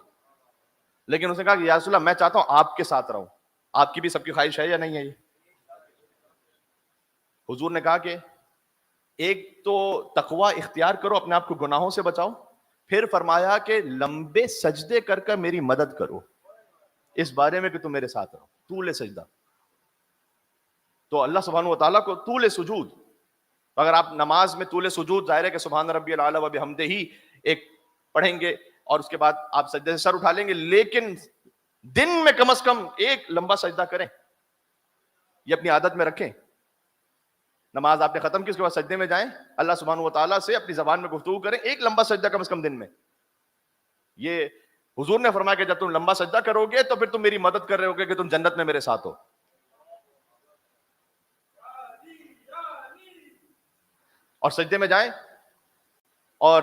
لیکن اس نے کہا کہ یا رسول اللہ میں چاہتا ہوں آپ کے ساتھ رہوں. آپ کی بھی سب کی خواہش ہے یا نہیں ہے یہ؟ حضور نے کہا کہ ایک تو تقوی اختیار کرو، اپنے آپ کو گناہوں سے بچاؤ، پھر فرمایا کہ لمبے سجدے کر کر میری مدد کرو اس بارے میں کہ تم میرے ساتھ رہو. طول سجدہ. تو اللہ سبحانہ و تعالیٰ کو طول سجود، اگر آپ نماز میں طول سجود، ظاہر ہے کہ سبحان ربی الاعلی و بحمدہ ہی ایک پڑھیں گے اور اس کے بعد آپ سجدے سے سر اٹھا لیں گے، لیکن دن میں کم از کم ایک لمبا سجدہ کریں. یہ اپنی عادت میں رکھیں. نماز آپ نے ختم کی، اس کے بعد سجدے میں جائیں، اللہ سبحانہ و تعالیٰ سے اپنی زبان میں گفتگو کریں، ایک لمبا سجدہ کم از کم دن میں. یہ حضور نے فرمایا کہ جب تم لمبا سجدہ کرو گے تو پھر تم میری مدد کر رہے ہوگے کہ تم جنت میں میرے ساتھ ہو. اور سجدے میں جائیں اور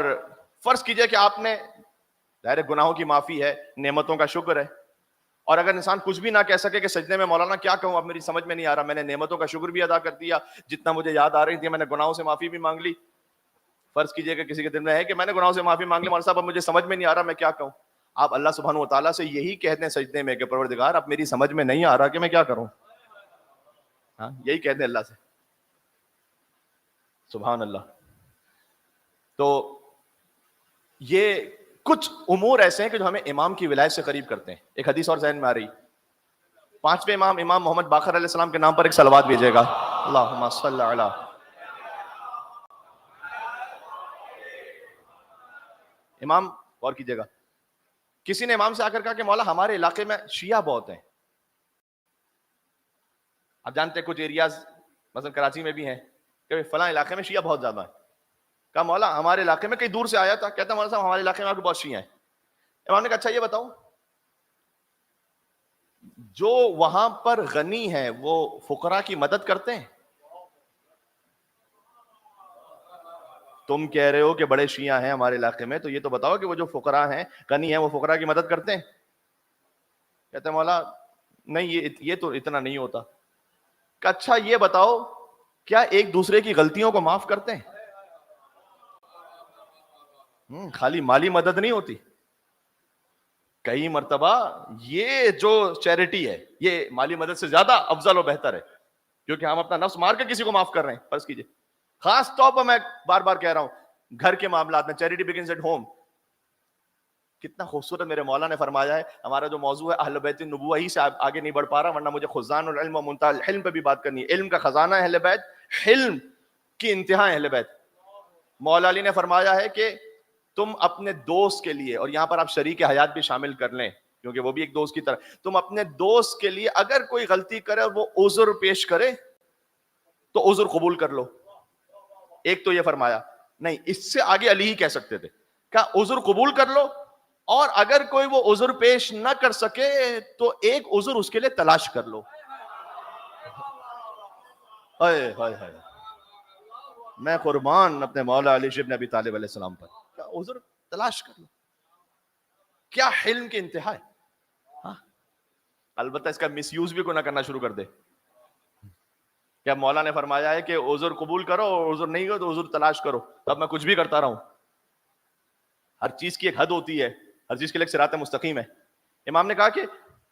فرض کیجئے کہ آپ نے، ظاہر گناہوں کی معافی ہے، نعمتوں کا شکر ہے، اور اگر انسان کچھ بھی نہ کہہ سکے کہ سجدے میں مولانا کیا کہوں، اب میری سمجھ میں نہیں آ رہا، میں نے نعمتوں کا شکر بھی ادا کر دیا جتنا مجھے یاد آ رہی تھی، میں نے گناہوں سے معافی بھی مانگ لی. فرض کیجئے کہ کسی کے دل میں ہے کہ میں نے گناہوں سے معافی مانگ لی مولانا صاحب، اب مجھے سمجھ میں نہیں آ رہا میں کیا کہوں. آپ اللہ سبحانہ و تعالیٰ سے یہی کہتے ہیں سجدے میں کہ پروردگار اب میری سمجھ میں نہیں آ رہا کہ میں کیا کروں. یہی کہتے ہیں اللہ سے. سبحان اللہ. تو یہ کچھ امور ایسے ہیں کہ جو ہمیں امام کی ولایت سے قریب کرتے ہیں. ایک حدیث اور ذہن میں آ رہی، 5ویں امام امام محمد باقر علیہ السلام کے نام پر ایک صلوات بھیجے گا. اللہم صلی علی. امام، غور کیجیے گا، کسی نے امام سے آ کر کہا کہ مولا ہمارے علاقے میں شیعہ بہت ہیں. آپ جانتے ہیں کچھ ایریاز مثلا کراچی میں بھی ہیں کہ فلاں علاقے میں شیعہ بہت زیادہ ہیں. کہا مولا ہمارے علاقے میں کئی دور سے آیا تھا، کہتا مولا صاحب ہمارے علاقے میں آپ کے بہت شیعہ ہیں. امام نے کہا اچھا یہ بتاؤ، جو وہاں پر غنی ہیں وہ فقراء کی مدد کرتے ہیں؟ تم کہہ رہے ہو کہ بڑے شیعہ ہیں ہمارے علاقے میں، تو یہ تو بتاؤ کہ وہ جو فقراء ہیں، غنی ہیں، وہ فقراء کی مدد کرتے ہیں؟ کہتے مولا نہیں یہ تو اتنا نہیں ہوتا. کہ اچھا یہ بتاؤ کیا ایک دوسرے کی غلطیوں کو معاف کرتے ہیں؟ خالی مالی مدد نہیں ہوتی. کئی مرتبہ یہ جو چیریٹی ہے یہ مالی مدد سے زیادہ افضل و بہتر ہے, کیونکہ ہم اپنا نفس مار کے کسی کو معاف کر رہے ہیں. فرض کیجئے, خاص طور پر میں بار بار کہہ رہا ہوں, گھر کے معاملات میں چیریٹی بگنز ایٹ ہوم. کتنا خوبصورت میرے مولا نے فرمایا ہے. ہمارا جو موضوع ہے اہل بیت النبوہ, ہی سے آگے نہیں بڑھ پا رہا, ورنہ مجھے خزان العلم و منتہی الحلم پہ بھی بات کرنی ہے. علم کا خزانہ ہے اہل بیت, حلم کی انتہا ہے اہل بیت. مولا علی نے فرمایا ہے کہ تم اپنے دوست کے لیے, اور یہاں پر آپ شریک حیات بھی شامل کر لیں کیونکہ وہ بھی ایک دوست کی طرح, تم اپنے دوست کے لیے اگر کوئی غلطی کرے اور وہ عذر پیش کرے تو عذر قبول کر لو. ایک تو یہ فرمایا, نہیں اس سے آگے علی ہی کہہ سکتے تھے, کہا عذر قبول کر لو, اور اگر کوئی وہ عذر پیش نہ کر سکے تو ایک عذر اس کے لیے تلاش کر لو. ہائے ہائے ہائے, میں قربان اپنے مولا علی ابن ابی طالب علیہ السلام پر, کیا عذر تلاش کر لو. کیا حلم کی انتہا ہے. البتہ اس کا مس یوز بھی کوئی نہ کرنا شروع کر دے. کیا مولا نے فرمایا ہے کہ عذر قبول کرو اور عذر نہیں کرو تو عذر تلاش کرو, اب میں کچھ بھی کرتا رہا ہوں. ہر چیز کی ایک حد ہوتی ہے, ہر چیز کے لیے ایک صراط مستقیم ہے. امام نے کہا کہ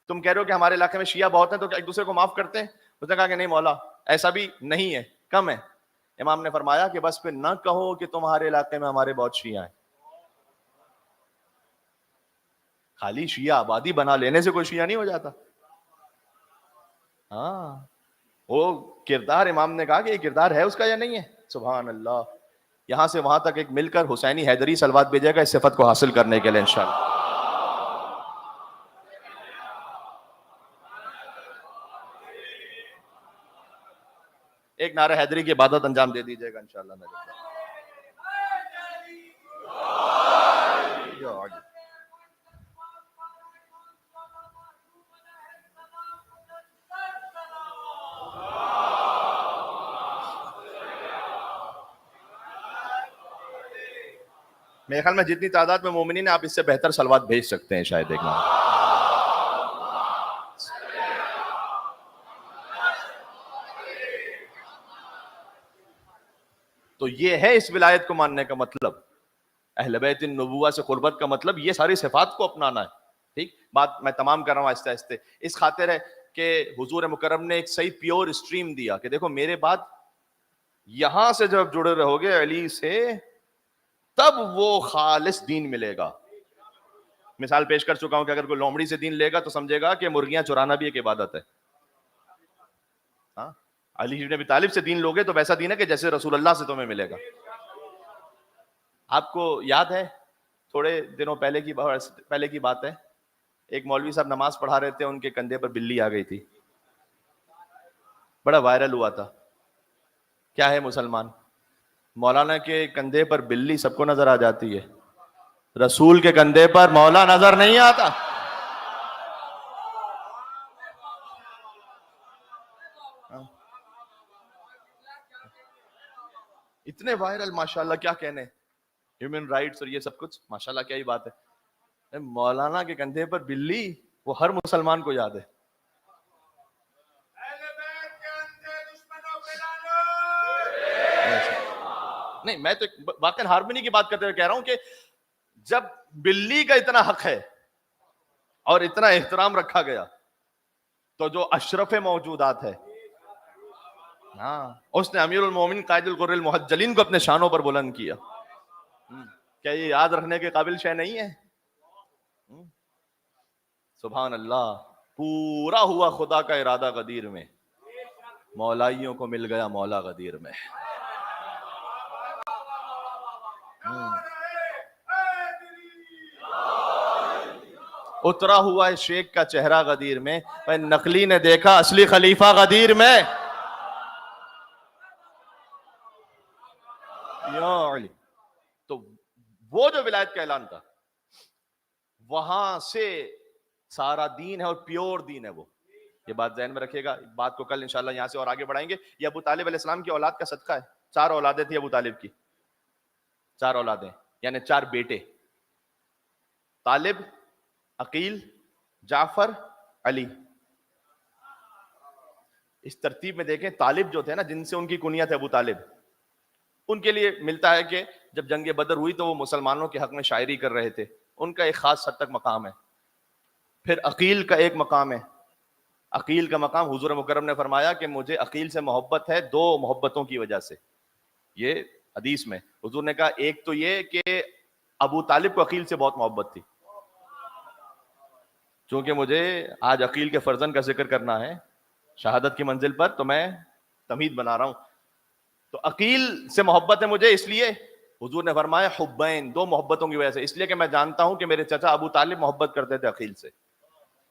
تم کہہ رہے ہو کہ ہمارے علاقے میں شیعہ بہت ہیں تو کیا ایک دوسرے کو معاف کرتے ہیں؟ اس نے کہا کہ نہیں مولا, ایسا بھی نہیں ہے, کم ہے. امام نے فرمایا کہ بس پھر نہ کہو کہ تمہارے علاقے میں ہمارے بہت شیعہ ہیں. خالی شیعہ آبادی بنا لینے سے کوئی شیعہ نہیں ہو جاتا. ہاں, وہ کردار, امام نے کہا کہ یہ کردار ہے اس کا یا نہیں ہے. سبحان اللہ. یہاں سے وہاں تک ایک مل کر حسینی حیدری سلوات بھیجے گا اس صفت کو حاصل کرنے کے لیے انشاءاللہ. ایک نعرہ حیدری کی عبادت انجام دے دیجیے گا انشاءاللہ. میرے خیال میں جتنی تعداد میں مومنین ہیں آپ اس سے بہتر صلوات بھیج سکتے ہیں شاید. ایک نام تو یہ ہے اس ولایت کو ماننے کا مطلب, اہل بیت النبوہ سے قربت کا مطلب یہ ساری صفات کو اپنانا ہے. ٹھیک بات میں تمام کر رہا ہوں آہستہ آہستہ, اس خاطر ہے کہ حضور مکرم نے ایک صحیح پیور اسٹریم دیا کہ دیکھو میرے بعد یہاں سے جب جڑے رہو گے علی سے تب وہ خالص دین ملے گا. مثال پیش کر چکا ہوں کہ اگر کوئی لومڑی سے دین لے گا تو سمجھے گا کہ مرغیاں چرانا بھی ایک عبادت ہے. ہاں, علی بن ابی طالب سے دین لوگے تو ویسا دین ہے کہ جیسے رسول اللہ سے تمہیں ملے گا. آپ کو یاد ہے تھوڑے دنوں پہلے کی بات ہے, ایک مولوی صاحب نماز پڑھا رہے تھے, ان کے کندھے پر بلی آ گئی تھی, بڑا وائرل ہوا تھا. کیا ہے مسلمان, مولانا کے کندھے پر بلی سب کو نظر آ جاتی ہے, رسول کے کندھے پر مولا نظر نہیں آتا. اتنے وائرل ماشاءاللہ, کیا کہنے, ہیومن رائٹس اور یہ سب کچھ, ماشاءاللہ کیا ہی بات ہے. مولانا کے کندھے پر بلی, وہ ہر مسلمان کو یاد ہے. نہیں, میں تو واقعی ہارمونی کی بات کرتے ہوئے کہہ رہا ہوں کہ جب بلی کا اتنا حق ہے اور اتنا احترام رکھا گیا تو جو اشرف موجودات ہے, ہاں, اس نے امیر المومنین قائد الغر المحجلین کو اپنے شانوں پر بلند کیا. کیا یہ یاد رکھنے کے قابل شے نہیں ہے؟ سبحان اللہ. پورا ہوا خدا کا ارادہ غدیر میں, مولائیوں کو مل گیا مولا غدیر میں. اترا ہوا ہے شیخ کا چہرہ غدیر میں, نقلی نے دیکھا اصلی خلیفہ غدیر میں. یا علی. تو وہ جو ولایت کا اعلان تھا وہاں سے سارا دین ہے اور پیور دین ہے وہ. یہ بات ذہن میں رکھیے گا, بات کو کل انشاءاللہ یہاں سے اور آگے بڑھائیں گے. یہ ابو طالب علیہ السلام کی اولاد کا صدقہ ہے. 4 اولادیں تھی ابو طالب کی, 4 اولادیں یعنی 4 بیٹے, طالب, عقیل, جعفر, علی. اس ترتیب میں دیکھیں طالب جو تھے نا، جن سے ان کی کنیت ہے ابو طالب، ان کے لیے ملتا ہے کہ جب جنگ بدر ہوئی تو وہ مسلمانوں کے حق میں شاعری کر رہے تھے، ان کا ایک خاص حد تک مقام ہے. پھر عقیل کا ایک مقام ہے. عقیل کا مقام حضور مکرم نے فرمایا کہ مجھے عقیل سے محبت ہے دو محبتوں کی وجہ سے. یہ حدیث میں حضور نے کہا ایک تو یہ کہ ابو طالب کو عقیل سے بہت محبت تھی. چونکہ مجھے آج عقیل کے فرزند کا ذکر کرنا ہے شہادت کی منزل پر، تو میں تمہید بنا رہا ہوں. تو عقیل سے محبت ہے مجھے، اس لیے حضور نے فرمایا حبین، دو محبتوں کی وجہ سے، اس لیے کہ میں جانتا ہوں کہ میرے چچا ابو طالب محبت کرتے تھے عقیل سے.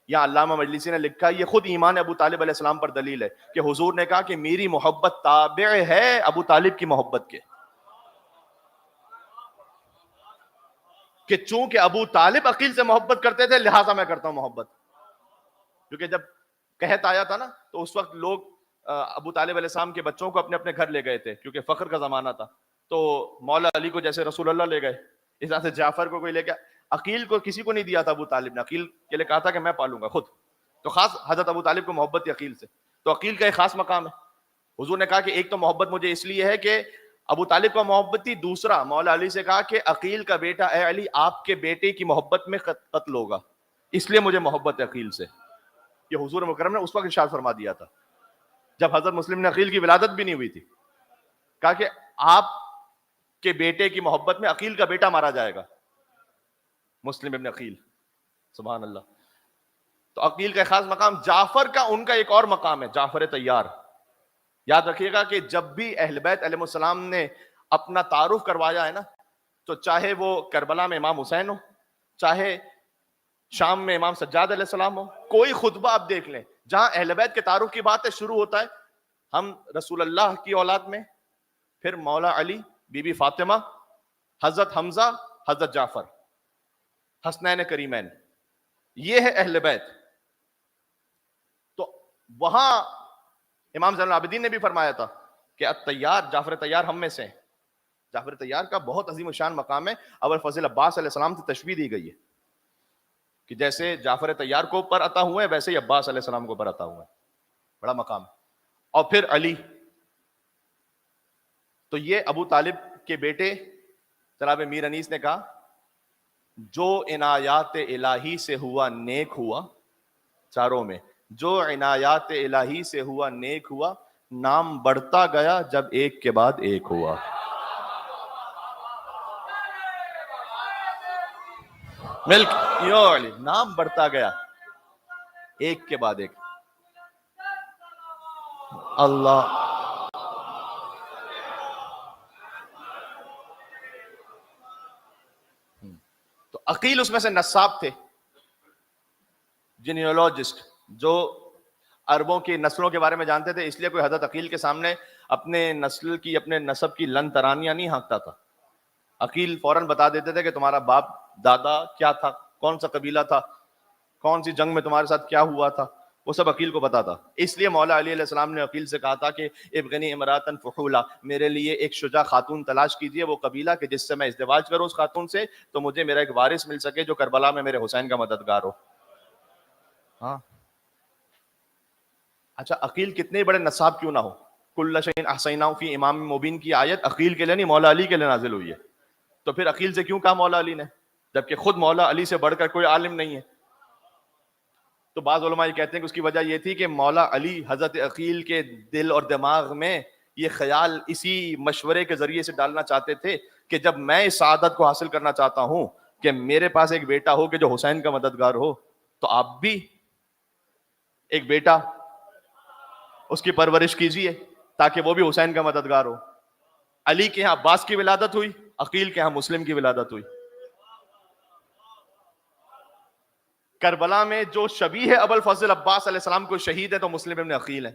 یا علامہ مجلسی نے لکھا یہ خود ایمان ابو طالب علیہ السلام پر دلیل ہے کہ حضور نے کہا کہ میری محبت تابع ہے ابو طالب کی محبت کے، کہ چونکہ ابو طالب عقیل سے محبت کرتے تھے لہٰذا میں کرتا ہوں محبت. کیونکہ جب قحط آیا تھا نا تو اس وقت لوگ ابو طالب علیہ السلام کے بچوں کو اپنے اپنے گھر لے گئے تھے، کیونکہ فخر کا زمانہ تھا. تو مولا علی کو جیسے رسول اللہ لے گئے، اس طرح سے جعفر کو کوئی لے گیا. عقیل کو کسی کو نہیں دیا تھا ابو طالب نے، عقیل کے لیے کہا تھا کہ میں پالوں گا خود. تو خاص حضرت ابو طالب کو محبت تھی عقیل سے. تو عقیل کا ایک خاص مقام ہے. حضور نے کہا کہ ایک تو محبت مجھے اس لیے ہے کہ ابو طالب کو محبت تھی، دوسرا مولا علی سے کہا کہ عقیل کا بیٹا اے علی آپ کے بیٹے کی محبت میں قتل ہوگا، اس لیے مجھے محبت ہے عقیل سے. یہ حضور مکرم نے اس وقت ارشاد فرما دیا تھا جب حضرت مسلم نے عقیل کی ولادت بھی نہیں ہوئی تھی. کہا کہ آپ کے بیٹے کی محبت میں عقیل کا بیٹا مارا جائے گا، مسلم ابن عقیل. سبحان اللہ. تو عقیل کا ایک خاص مقام. جعفر کا ان کا ایک اور مقام ہے، جعفر طیار. یاد رکھیے گا کہ جب بھی اہل بیت علیہ السلام نے اپنا تعارف کروایا ہے نا، تو چاہے وہ کربلا میں امام حسین ہو، چاہے شام میں امام سجاد علیہ السلام ہو، کوئی خطبہ آپ دیکھ لیں جہاں اہل بیت کے تعارف کی بات ہے شروع ہوتا ہے ہم رسول اللہ کی اولاد میں، پھر مولا علی، بی بی فاطمہ، حضرت حمزہ، حضرت جعفر، حسنین کریمین، یہ ہے اہل بیت. تو وہاں امام زین العابدین نے بھی فرمایا تھا کہ الطیار، جعفر طیار ہم میں سے ہیں. جعفر طیار کا بہت عظیم الشان مقام ہے. ابو الفضل عباس علیہ السلام سے تشبیہ دی گئی ہے کہ جیسے جعفر طیار کو پر عطا ہوئے ویسے ہی عباس علیہ السلام کو پر عطا ہوئے. بڑا مقام. اور پھر علی. تو یہ ابو طالب کے بیٹے جناب میر انیس نے کہا جو عنایات الہی سے ہوا نیک ہوا، چاروں میں جو عنایات الہی سے ہوا نیک ہوا، نام بڑھتا گیا جب ایک کے بعد ایک ہوا. ملک یو علی، نام بڑھتا گیا ایک کے بعد ایک. اللہ. تو عقیل اس میں سے نساب تھے، جینیولوجسٹ، جو عربوں کی نسلوں کے بارے میں جانتے تھے. اس لیے کوئی حضرت عقیل کے سامنے اپنے نسل کی، اپنے نسب کی لن ترانیاں نہیں ہانکتا تھا. عقیل فوراً بتا دیتے تھے کہ تمہارا باپ دادا کیا تھا، کون سا قبیلہ تھا، کون سی جنگ میں تمہارے ساتھ کیا ہوا تھا، وہ سب عقیل کو پتا تھا. اس لیے مولا علی علیہ السلام نے عقیل سے کہا تھا کہ ابغنی امراتن فحولا، میرے لیے ایک شجاع خاتون تلاش کیجئے، وہ قبیلہ کہ جس سے میں ازدواج کروں اس خاتون سے، تو مجھے میرا ایک وارث مل سکے جو کربلا میں میرے حسین کا مددگار ہو. ہاں اچھا، عقیل کتنے بڑے نصاب کیوں نہ ہو، کل شیء احصیناہ فی امام مبین کی آیت عقیل کے لیے نہیں، مولا علی کے لیے نازل ہوئی ہے. تو پھر عقیل سے کیوں کہا مولا علی نے، جبکہ خود مولا علی سے بڑھ کر کوئی عالم نہیں ہے؟ تو بعض علماء یہ کہتے ہیں کہ اس کی وجہ یہ تھی کہ مولا علی حضرت عقیل کے دل اور دماغ میں یہ خیال اسی مشورے کے ذریعے سے ڈالنا چاہتے تھے کہ جب میں اس سعادت کو حاصل کرنا چاہتا ہوں کہ میرے پاس ایک بیٹا ہو کہ جو حسین کا مددگار ہو، تو آپ بھی ایک بیٹا اس کی پرورش کیجیے تاکہ وہ بھی حسین کا مددگار ہو. علی کے ہاں عباس کی ولادت ہوئی، عقیل کے ہاں مسلم کی ولادت ہوئی. کربلا میں جو شبیہ ابو الفضل عباس علیہ السلام کو شہید ہے تو مسلم ابن عقیل ہے.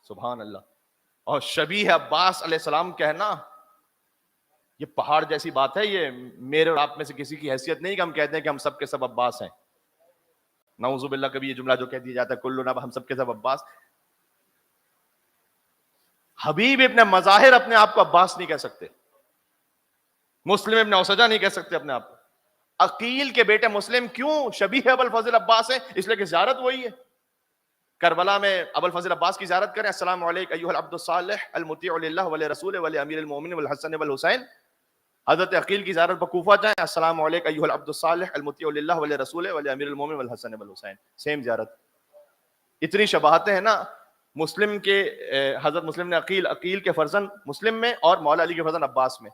سبحان اللہ. اور شبیہ عباس علیہ السلام کہنا یہ پہاڑ جیسی بات ہے. یہ میرے اور آپ میں سے کسی کی حیثیت نہیں کہ ہم کہتے ہیں کہ ہم سب کے سب عباس ہیں. نعوذ باللہ کبھی یہ جملہ جو کہہ دیا جاتا ہے کلنا ہم سب کے سب عباس. حبیب ابن مظاہر اپنے آپ کو عباس نہیں کہہ سکتے، مسلم ابن اوسجہ نہیں کہہ سکتے اپنے آپ کو. عقیل کے بیٹے مسلم کیوں شبیہ ابو الفضل عباس ہے؟ اس لیے کہ زیارت وہی ہے. کربلا میں ابو الفضل عباس کی زیارت کریں، السلام علیک ایھا العبد الصالح المطیع للہ ولرسولہ ولامیر المؤمنین والحسن والحسین. حضرت عقیل کی زیارت پر کوفہ جائیں، السلام علیک ایھا العبد الصالح المطیع للہ ولرسولہ ولامیر المؤمنین والحسن والحسین. سیم زیارت. اتنی شباہتیں ہیں نا. مسلم کے حضرت مسلم نے عقیل کے فرزند مسلم میں اور مولا علی کے فرزند عباس میں،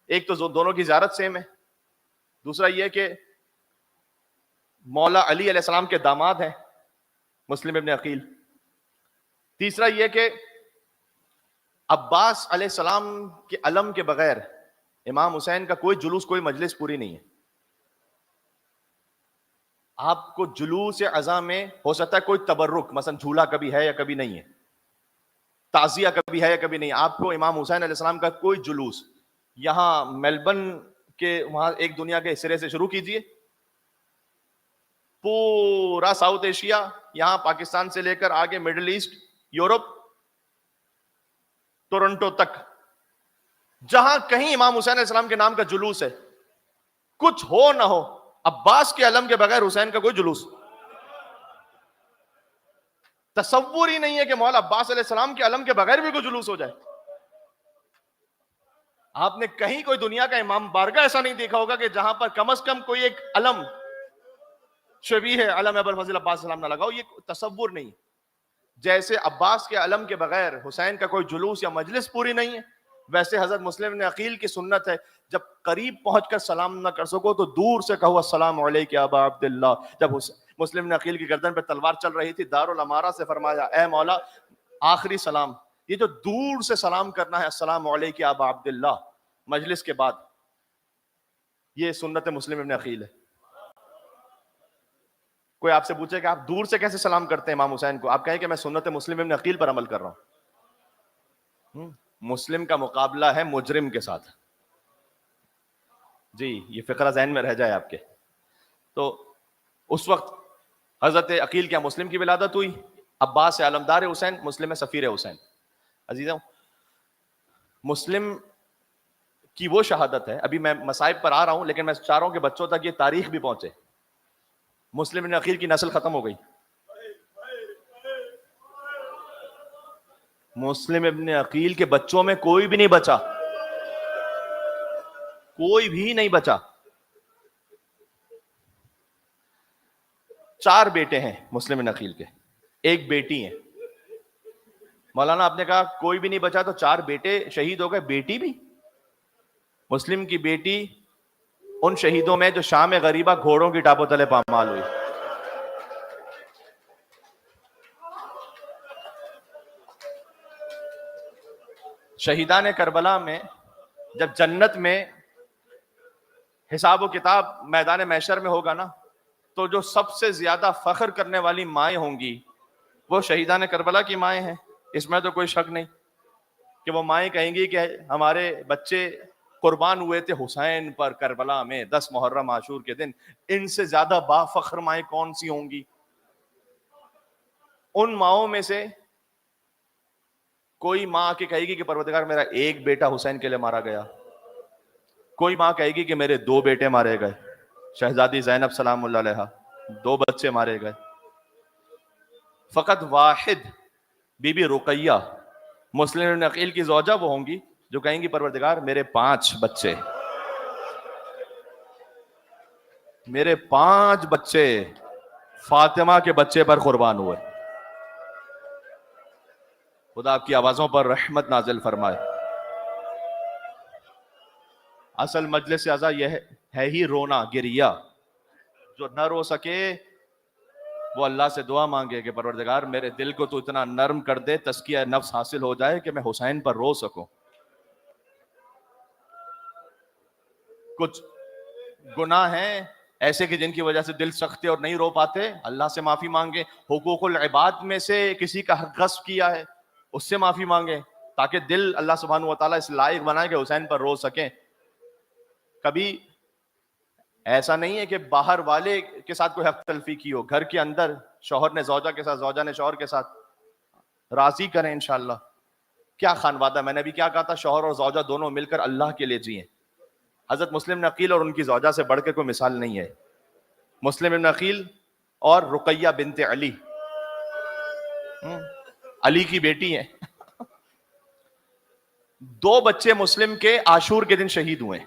ایک تو دونوں کی زیارت سیم ہے. دوسرا یہ کہ مولا علی علیہ السلام کے داماد ہیں مسلم ابن عقیل. تیسرا یہ کہ عباس علیہ السلام کے علم کے بغیر امام حسین کا کوئی جلوس، کوئی مجلس پوری نہیں ہے. آپ کو جلوس عزا میں ہو سکتا ہے کوئی تبرک، مثلا جھولا کبھی ہے یا کبھی نہیں ہے، تعزیہ کبھی ہے یا کبھی نہیں. آپ کو امام حسین علیہ السلام کا کوئی جلوس یہاں میلبرن کے وہاں ایک دنیا کے سرے سے شروع کیجئے، پورا ساؤتھ ایشیا، یہاں پاکستان سے لے کر آگے مڈل ایسٹ، یورپ، ٹورنٹو تک، جہاں کہیں امام حسین علیہ السلام کے نام کا جلوس ہے، کچھ ہو نہ ہو، عباس کے علم کے بغیر حسین کا کوئی جلوس. تصور ہی نہیں ہے کہ مولا عباس علیہ السلام کے علم کے بغیر بھی کوئی جلوس ہو جائے. آپ نے کہیں کوئی دنیا کا امام بارگاہ ایسا نہیں دیکھا ہوگا کہ جہاں پر کم از کم کوئی ایک علم شبیہ ہے علم ابو الفضل عباس السلام نہ لگاؤ. یہ تصور نہیں. جیسے عباس کے علم کے بغیر حسین کا کوئی جلوس یا مجلس پوری نہیں ہے، ویسے حضرت مسلم نے عقیل کی سنت ہے جب قریب پہنچ کر سلام نہ کر سکو تو دور سے کہو السلام علیک یا ابا عبداللہ. جب مسلم نے عقیل کی گردن پہ تلوار چل رہی تھی، دارالامارہ سے فرمایا اے مولا آخری سلام. یہ جو دور سے سلام کرنا ہے السلام علیک یا ابا عبداللہ مجلس کے بعد، یہ سنت مسلم ابن عقیل ہے. کوئی آپ سے پوچھے کہ آپ دور سے کیسے سلام کرتے ہیں امام حسین کو، آپ کہیں کہ میں سنت مسلم ابن عقیل پر عمل کر رہا ہوں. مسلم کا مقابلہ ہے مجرم کے ساتھ. جی یہ فقرہ ذہن میں رہ جائے آپ کے. تو اس وقت حضرت عقیل کیا مسلم کی ولادت ہوئی، عباس سے علمدار حسین، مسلم ہے سفیر حسین. عزیزوں مسلم کی وہ شہادت ہے، ابھی میں مصائب پر آ رہا ہوں لیکن میں چاہ رہا ہوں کہ بچوں تک یہ تاریخ بھی پہنچے. مسلم ابن عقیل کی نسل ختم ہو گئی. مسلم ابن عقیل کے بچوں میں کوئی بھی نہیں بچا، کوئی بھی نہیں بچا. 4 بیٹے ہیں مسلم ابن عقیل کے، 1 بیٹی ہے. مولانا آپ نے کہا کوئی بھی نہیں بچا تو 4 بیٹے شہید ہو گئے، بیٹی بھی؟ مسلم کی بیٹی ان شہیدوں میں جو شام غریبہ گھوڑوں کی ٹاپوں تلے پامال ہوئی. شہیدان کربلا میں جب جنت میں حساب و کتاب میدان محشر میں ہوگا نا، تو جو سب سے زیادہ فخر کرنے والی مائیں ہوں گی وہ شہیدان کربلا کی مائیں ہیں. اس میں تو کوئی شک نہیں کہ وہ مائیں کہیں گی کہ ہمارے بچے قربان ہوئے تھے حسین پر کربلا میں 10 محرم عاشور کے دن. ان سے زیادہ با فخر مائیں کون سی ہوں گی؟ ان ماؤں میں سے کوئی ماں کے کہے گی کہ پروردگار میرا 1 بیٹا حسین کے لیے مارا گیا. کوئی ماں کہے گی کہ میرے 2 بیٹے مارے گئے. شہزادی زینب سلام اللہ علیہا 2 بچے مارے گئے. فقط واحد بی بی رقیہ مسلم ابن عقیل کی زوجہ وہ ہوں گی جو کہیں گی پروردگار میرے 5 بچے، میرے 5 بچے فاطمہ کے بچے پر قربان ہوئے. خدا آپ کی آوازوں پر رحمت نازل فرمائے. اصل مجلس عزا یہ ہے ہی رونا گریہ. جو نہ رو سکے وہ اللہ سے دعا مانگے کہ پروردگار میرے دل کو تو اتنا نرم کر دے، تزکیہ نفس حاصل ہو جائے کہ میں حسین پر رو سکوں. کچھ گناہ ہیں ایسے کہ جن کی وجہ سے دل سخت ہے اور نہیں رو پاتے، اللہ سے معافی مانگے. حقوق العباد میں سے کسی کا حق غصب کیا ہے اس سے معافی مانگے تاکہ دل اللہ سبحانہ و تعالیٰ اس لائق بنائے کہ حسین پر رو سکیں. کبھی ایسا نہیں ہے کہ باہر والے کے ساتھ کوئی حق تلفی کی ہو، گھر کے اندر شوہر نے زوجہ کے ساتھ، زوجہ نے شوہر کے ساتھ، راضی کریں انشاءاللہ. کیا خانوادہ، میں نے ابھی کیا کہا تھا، شوہر اور زوجہ دونوں مل کر اللہ کے لیے جئیں. حضرت مسلم عقیل اور ان کی زوجہ سے بڑھ کے کوئی مثال نہیں ہے. مسلم ابن عقیل اور رقیہ بنت علی علی کی بیٹی ہیں. 2 بچے مسلم کے عاشور کے دن شہید ہوئے.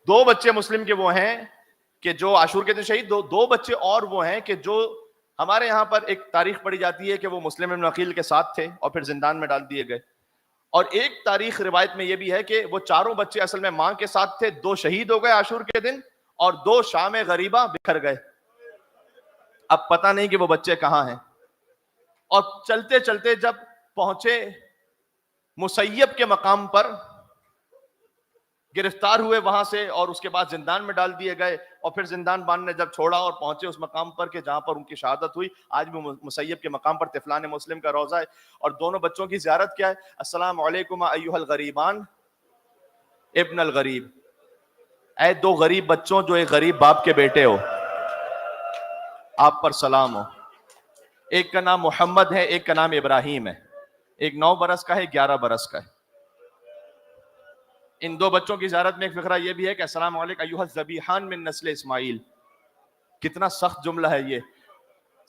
2 بچے مسلم کے وہ ہیں کہ جو عاشور کے دن شہید, 2 بچے اور وہ ہیں کہ جو ہمارے یہاں پر ایک تاریخ پڑھی جاتی ہے کہ وہ مسلم ابن عقیل کے ساتھ تھے اور پھر زندان میں ڈال دیے گئے. اور ایک تاریخ روایت میں یہ بھی ہے کہ وہ چاروں بچے اصل میں ماں کے ساتھ تھے, 2 شہید ہو گئے عاشور کے دن اور 2 شام غریبہ بکھر گئے. اب پتہ نہیں کہ وہ بچے کہاں ہیں. اور چلتے چلتے جب پہنچے مسیب کے مقام پر, گرفتار ہوئے وہاں سے اور اس کے بعد زندان میں ڈال دیے گئے, اور پھر زندان بان نے جب چھوڑا اور پہنچے اس مقام پر کہ جہاں پر ان کی شہادت ہوئی. آج بھی مسیب کے مقام پر طفلان مسلم کا روضہ ہے, اور دونوں بچوں کی زیارت کیا ہے, السلام علیکم ایھا الغریبان ابن الغریب, اے 2 غریب بچوں جو ایک غریب باپ کے بیٹے ہو, آپ پر سلام ہو. ایک کا نام محمد ہے, ایک کا نام ابراہیم ہے, ایک 9 برس کا ہے, 11 برس کا ہے. ان 2 بچوں کی زیارت میں ایک فقرہ یہ بھی ہے کہ السلام علیکم ایھا الذبیحان من نسل اسماعیل. کتنا سخت جملہ ہے یہ,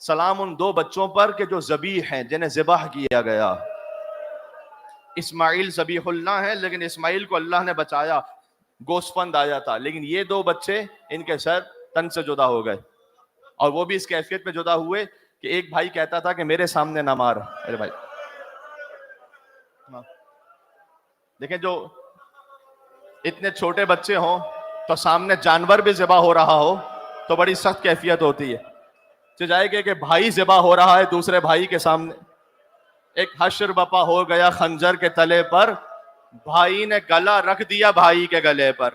سلام ان 2 بچوں پر کہ جو ذبیح ہیں, جنہیں ذبح کیا گیا. اسماعیل ذبیح اللہ ہیں, لیکن اسماعیل کو اللہ نے بچایا, گوسفند آیا تھا, لیکن یہ 2 بچے ان کے سر تن سے جدا ہو گئے. اور وہ بھی اس کیفیت میں جدا ہوئے کہ ایک بھائی کہتا تھا کہ میرے سامنے نہ مار. میرے بھائی دیکھیں, جو اتنے چھوٹے بچے ہوں تو سامنے جانور بھی ذبح ہو رہا ہو تو بڑی سخت کیفیت ہوتی ہے. جائے کہ بھائی ذبح ہو رہا ہے دوسرے بھائی کے سامنے. ایک حشر بپا ہو گیا خنجر کے تلے پر, بھائی نے گلا رکھ دیا بھائی کے گلے پر.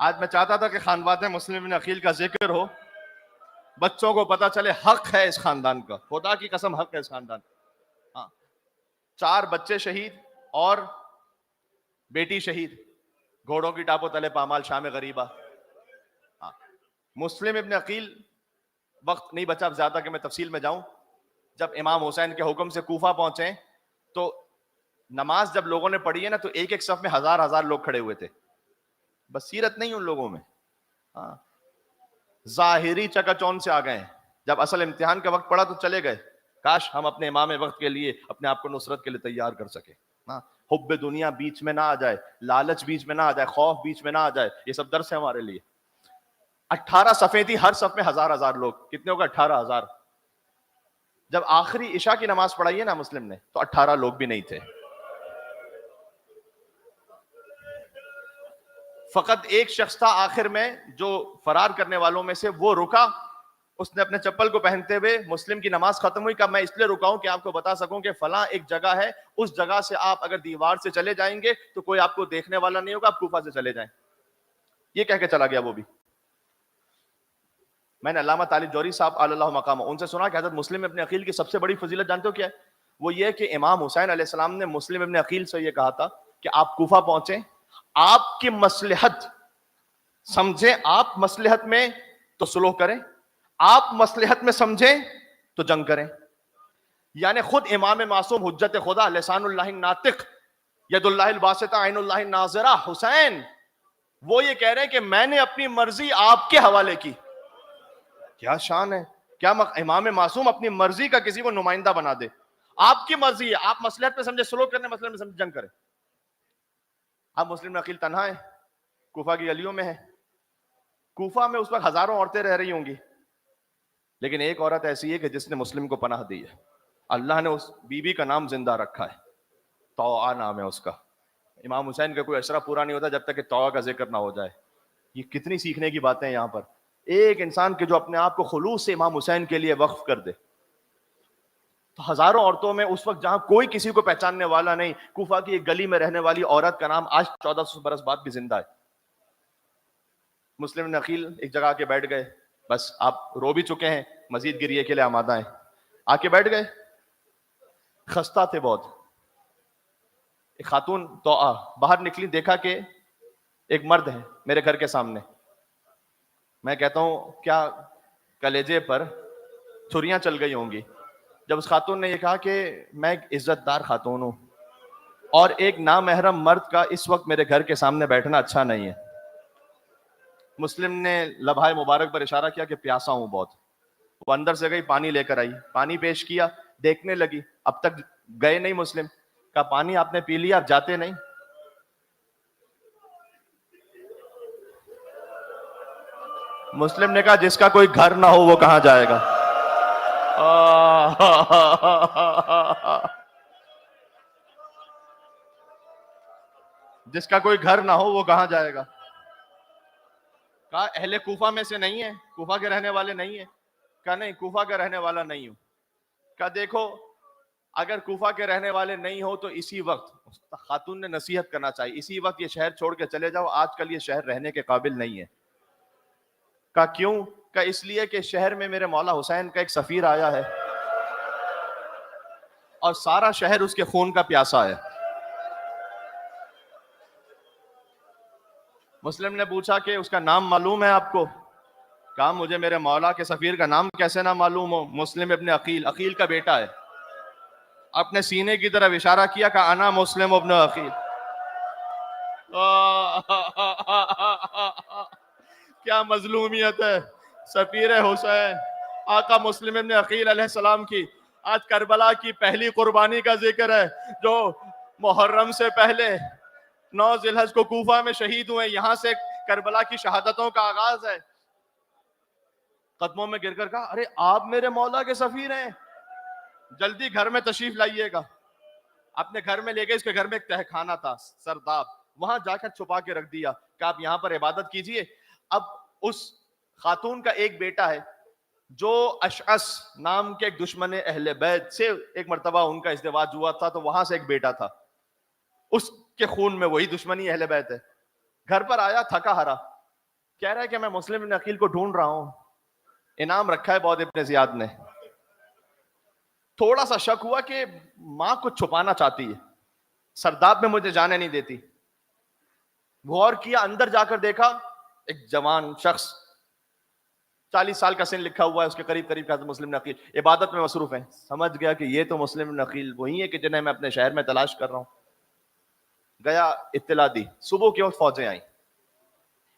آج میں چاہتا تھا کہ خاندان مسلم ابن عقیل کا ذکر ہو, بچوں کو پتا چلے حق ہے اس خاندان کا, خدا کی قسم حق ہے اس خاندان. 4 بچے شہید اور بیٹی شہید, گھوڑوں کی ٹاپو تلے پامال شام غریبہ. مسلم ابن عقیل, وقت نہیں بچا اب زیادہ کہ میں تفصیل میں جاؤں. جب امام حسین کے حکم سے کوفہ پہنچے تو نماز جب لوگوں نے پڑھی ہے نا, تو ایک ایک صف میں 1000 لوگ کھڑے ہوئے تھے. بصیرت نہیں ان لوگوں میں, ظاہری چکا چون سے آ گئے. جب اصل امتحان کا وقت پڑا تو چلے گئے. کاش ہم اپنے امام وقت کے لیے اپنے آپ کو نصرت کے لیے تیار کر سکے. حب دنیا بیچ میں نہ آ جائے, لالچ بیچ میں نہ آ جائے, خوف بیچ میں نہ آ جائے. یہ سب درس ہے ہمارے لیے. 18 صفیں تھی, ہر صف میں 1000 لوگ. کتنے ہوگا 18,000. جب آخری عشاء کی نماز پڑھائی ہے نا مسلم نے, تو 18 لوگ بھی نہیں تھے. فقط ایک شخص تھا آخر میں جو فرار کرنے والوں میں سے, وہ رکا. اس نے اپنے چپل کو پہنتے ہوئے, مسلم کی نماز ختم ہوئی, کہا میں اس لیے رکا ہوں کہ آپ کو بتا سکوں کہ فلاں ایک جگہ ہے, اس جگہ سے آپ اگر دیوار سے چلے جائیں گے تو کوئی آپ کو دیکھنے والا نہیں ہوگا, آپ کوفہ سے چلے جائیں. یہ کہہ کے چلا گیا وہ بھی. میں نے علامہ طالب جوہری صاحب اللہ مقام ان سے سنا کہ حضرت مسلم ابن عقیل کی سب سے بڑی فضیلت جانتے ہو کیا ہے؟ وہ یہ کہ امام حسین علیہ السلام نے مسلم ابن عقیل سے یہ کہا تھا کہ آپ کوفہ پہنچیں, آپ کی مصلحت سمجھیں, آپ مصلحت میں تو صلح کریں, آپ مصلحت میں سمجھیں تو جنگ کریں. یعنی خود امام معصوم حجت خدا لسان اللہ ناطق ید اللہ الباسطہ عین اللہ ناظرہ حسین, وہ یہ کہہ رہے ہیں کہ میں نے اپنی مرضی آپ کے حوالے کی. کیا شان ہے, کیا امام معصوم اپنی مرضی کا کسی کو نمائندہ بنا دے. آپ کی مرضی ہے, آپ مصلحت میں سمجھے سلوک کرنے, مصلحت میں سمجھے جنگ کریں. اب مسلم عقیل تنہا ہے, کوفہ کی گلیوں میں ہے. کوفہ میں اس وقت 1000 عورتیں رہ رہی ہوں گی, لیکن ایک عورت ایسی ہے کہ جس نے مسلم کو پناہ دی ہے. اللہ نے اس بی بی کا نام زندہ رکھا ہے, طوعا نام ہے اس کا. امام حسین کا کوئی عشرہ پورا نہیں ہوتا جب تک کہ طوعا کا ذکر نہ ہو جائے. یہ کتنی سیکھنے کی باتیں ہیں یہاں پر. ایک انسان کے جو اپنے آپ کو خلوص سے امام حسین کے لیے وقف کر دے. تو 1000 عورتوں میں اس وقت جہاں کوئی کسی کو پہچاننے والا نہیں, کوفہ کی ایک گلی میں رہنے والی عورت کا نام آج 1400 برس بعد بھی زندہ ہے. مسلم بن عقیل ایک جگہ آ کے بیٹھ گئے, بس آپ رو بھی چکے ہیں, مزید گریے کے لیے آمادہ ہیں. آ کے بیٹھ گئے, خستہ تھے بہت. ایک خاتون تو باہر نکلی, دیکھا کہ ایک مرد ہے میرے گھر کے سامنے. میں کہتا ہوں کیا کلیجے پر چھریاں چل گئی ہوں گی. جب اس خاتون نے یہ کہا کہ میں ایک عزت دار خاتون ہوں, اور ایک نامحرم مرد کا اس وقت میرے گھر کے سامنے بیٹھنا اچھا نہیں ہے. مسلم نے لبھائے مبارک پر اشارہ کیا کہ پیاسا ہوں بہت. وہ اندر سے گئی, پانی لے کر آئی, پانی پیش کیا, دیکھنے لگی, اب تک گئے نہیں مسلم. کہا پانی آپ نے پی لیا, آپ جاتے نہیں؟ مسلم نے کہا جس کا کوئی گھر نہ ہو وہ کہاں جائے گا. جس کا کوئی گھر نہ ہو وہ کہاں جائے گا. کہا اہل کوفہ میں سے نہیں ہے, کوفہ کے رہنے والے نہیں ہیں؟ کہا نہیں, کوفہ کا رہنے والا نہیں ہوں. کہا دیکھو اگر کوفہ کے رہنے والے نہیں ہو تو اسی وقت, خاتون نے نصیحت کرنا چاہیے, اسی وقت یہ شہر چھوڑ کے چلے جاؤ, آج کل یہ شہر رہنے کے قابل نہیں ہے. کہا کیوں؟ کہا اس لیے کہ شہر میں میرے مولا حسین کا ایک سفیر آیا ہے اور سارا شہر اس کے خون کا پیاسا ہے. مسلم نے پوچھا کہ اس کا نام معلوم ہے آپ کو؟ کہا مجھے میرے مولا کے سفیر کا نام کیسے نہ معلوم ہو. مسلم ابن عقیل, عقیل کا بیٹا ہے. اپنے سینے کی طرف اشارہ کیا, کہا انا مسلم ابن عقیل. کیا مظلومیت ہے. سفیر حسین آقا مسلم ابن عقیل علیہ السلام کی آج کربلا کی پہلی قربانی کا ذکر ہے, جو محرم سے پہلے 9 ذی الحج کو کوفہ میں شہید ہوئے. یہاں سے کربلا کی شہادتوں کا آغاز ہے. قدموں میں گر کر کہا ارے آپ میرے مولا کے سفیر ہیں, جلدی گھر میں تشریف لائیے گا. اپنے گھر میں لے گئے. اس کے گھر میں ایک تہخانہ تھا, سرداب, وہاں جا کر چھپا کے رکھ دیا کہ آپ یہاں پر عبادت کیجئے. اب اس خاتون کا ایک بیٹا ہے جو اشعث نام کے ایک دشمن اہل بیت سے ایک مرتبہ ان کا ازدواج ہوا تھا, تو وہاں سے ایک بیٹا تھا, اس کے خون میں وہی دشمنی اہل بیت ہے. گھر پر آیا تھکا ہرا, کہہ رہا ہے کہ میں مسلم ابن عقیل کو ڈھونڈ رہا ہوں, انعام رکھا ہے بہت ابن زیاد نے. تھوڑا سا شک ہوا کہ ماں کچھ چھپانا چاہتی ہے, سرداب میں مجھے جانے نہیں دیتی. غور کیا, اندر جا کر دیکھا ایک جوان شخص, 40 سال کا سن لکھا ہوا ہے اس کے قریب قریب کا, مسلم ابن عقیل عبادت میں مصروف ہیں. سمجھ گیا کہ یہ تو مسلم ابن عقیل وہی ہے کہ جنہیں میں اپنے شہر میں تلاش کر رہا ہوں. گیا اطلاع دی. صبح کی وقت فوجیں آئیں,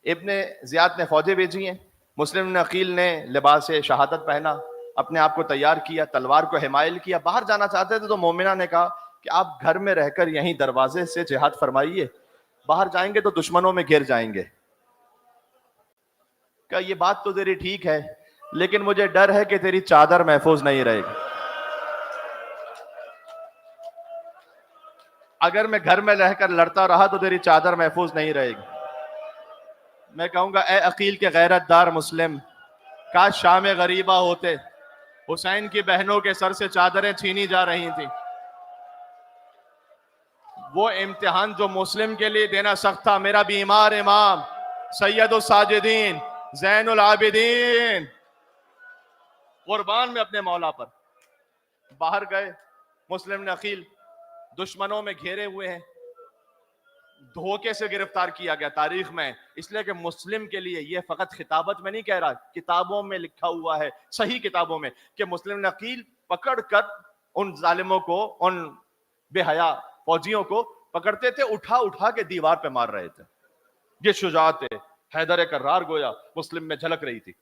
ابن زیاد نے فوجیں بھیجی ہیں. مسلم ابن عقیل نے لباس شہادت پہنا, اپنے آپ کو تیار کیا, تلوار کو حمائل کیا. باہر جانا چاہتے تھے تو مومنہ نے کہا کہ آپ گھر میں رہ کر یہیں دروازے سے جہاد فرمائیے, باہر جائیں گے تو دشمنوں میں گھر جائیں گے. کہ یہ بات تو تیری ٹھیک ہے, لیکن مجھے ڈر ہے کہ تیری چادر محفوظ نہیں رہے گی. اگر میں گھر میں رہ کر لڑتا رہا تو تیری چادر محفوظ نہیں رہے گی. میں کہوں گا اے عقیل کے غیرت دار مسلم, کاش شام غریبہ ہوتے, حسین کی بہنوں کے سر سے چادریں چھینی جا رہی تھیں. وہ امتحان جو مسلم کے لیے دینا سخت تھا, میرا بیمار امام سید الساجدین زین العابدین قربان میں اپنے مولا پر. باہر گئے, مسلم عقیل دشمنوں میں گھیرے ہوئے ہیں, دھوکے سے گرفتار کیا گیا تاریخ میں, اس لیے کہ مسلم کے لیے, یہ فقط خطابت میں نہیں کہہ رہا, کتابوں میں لکھا ہوا ہے, صحیح کتابوں میں, کہ مسلم عقیل پکڑ کر ان ظالموں کو, ان بے حیا فوجیوں کو پکڑتے تھے, اٹھا اٹھا کے دیوار پہ مار رہے تھے. یہ شجاعت ہے, حیدر کرار گویا مسلم میں جھلک رہی تھی.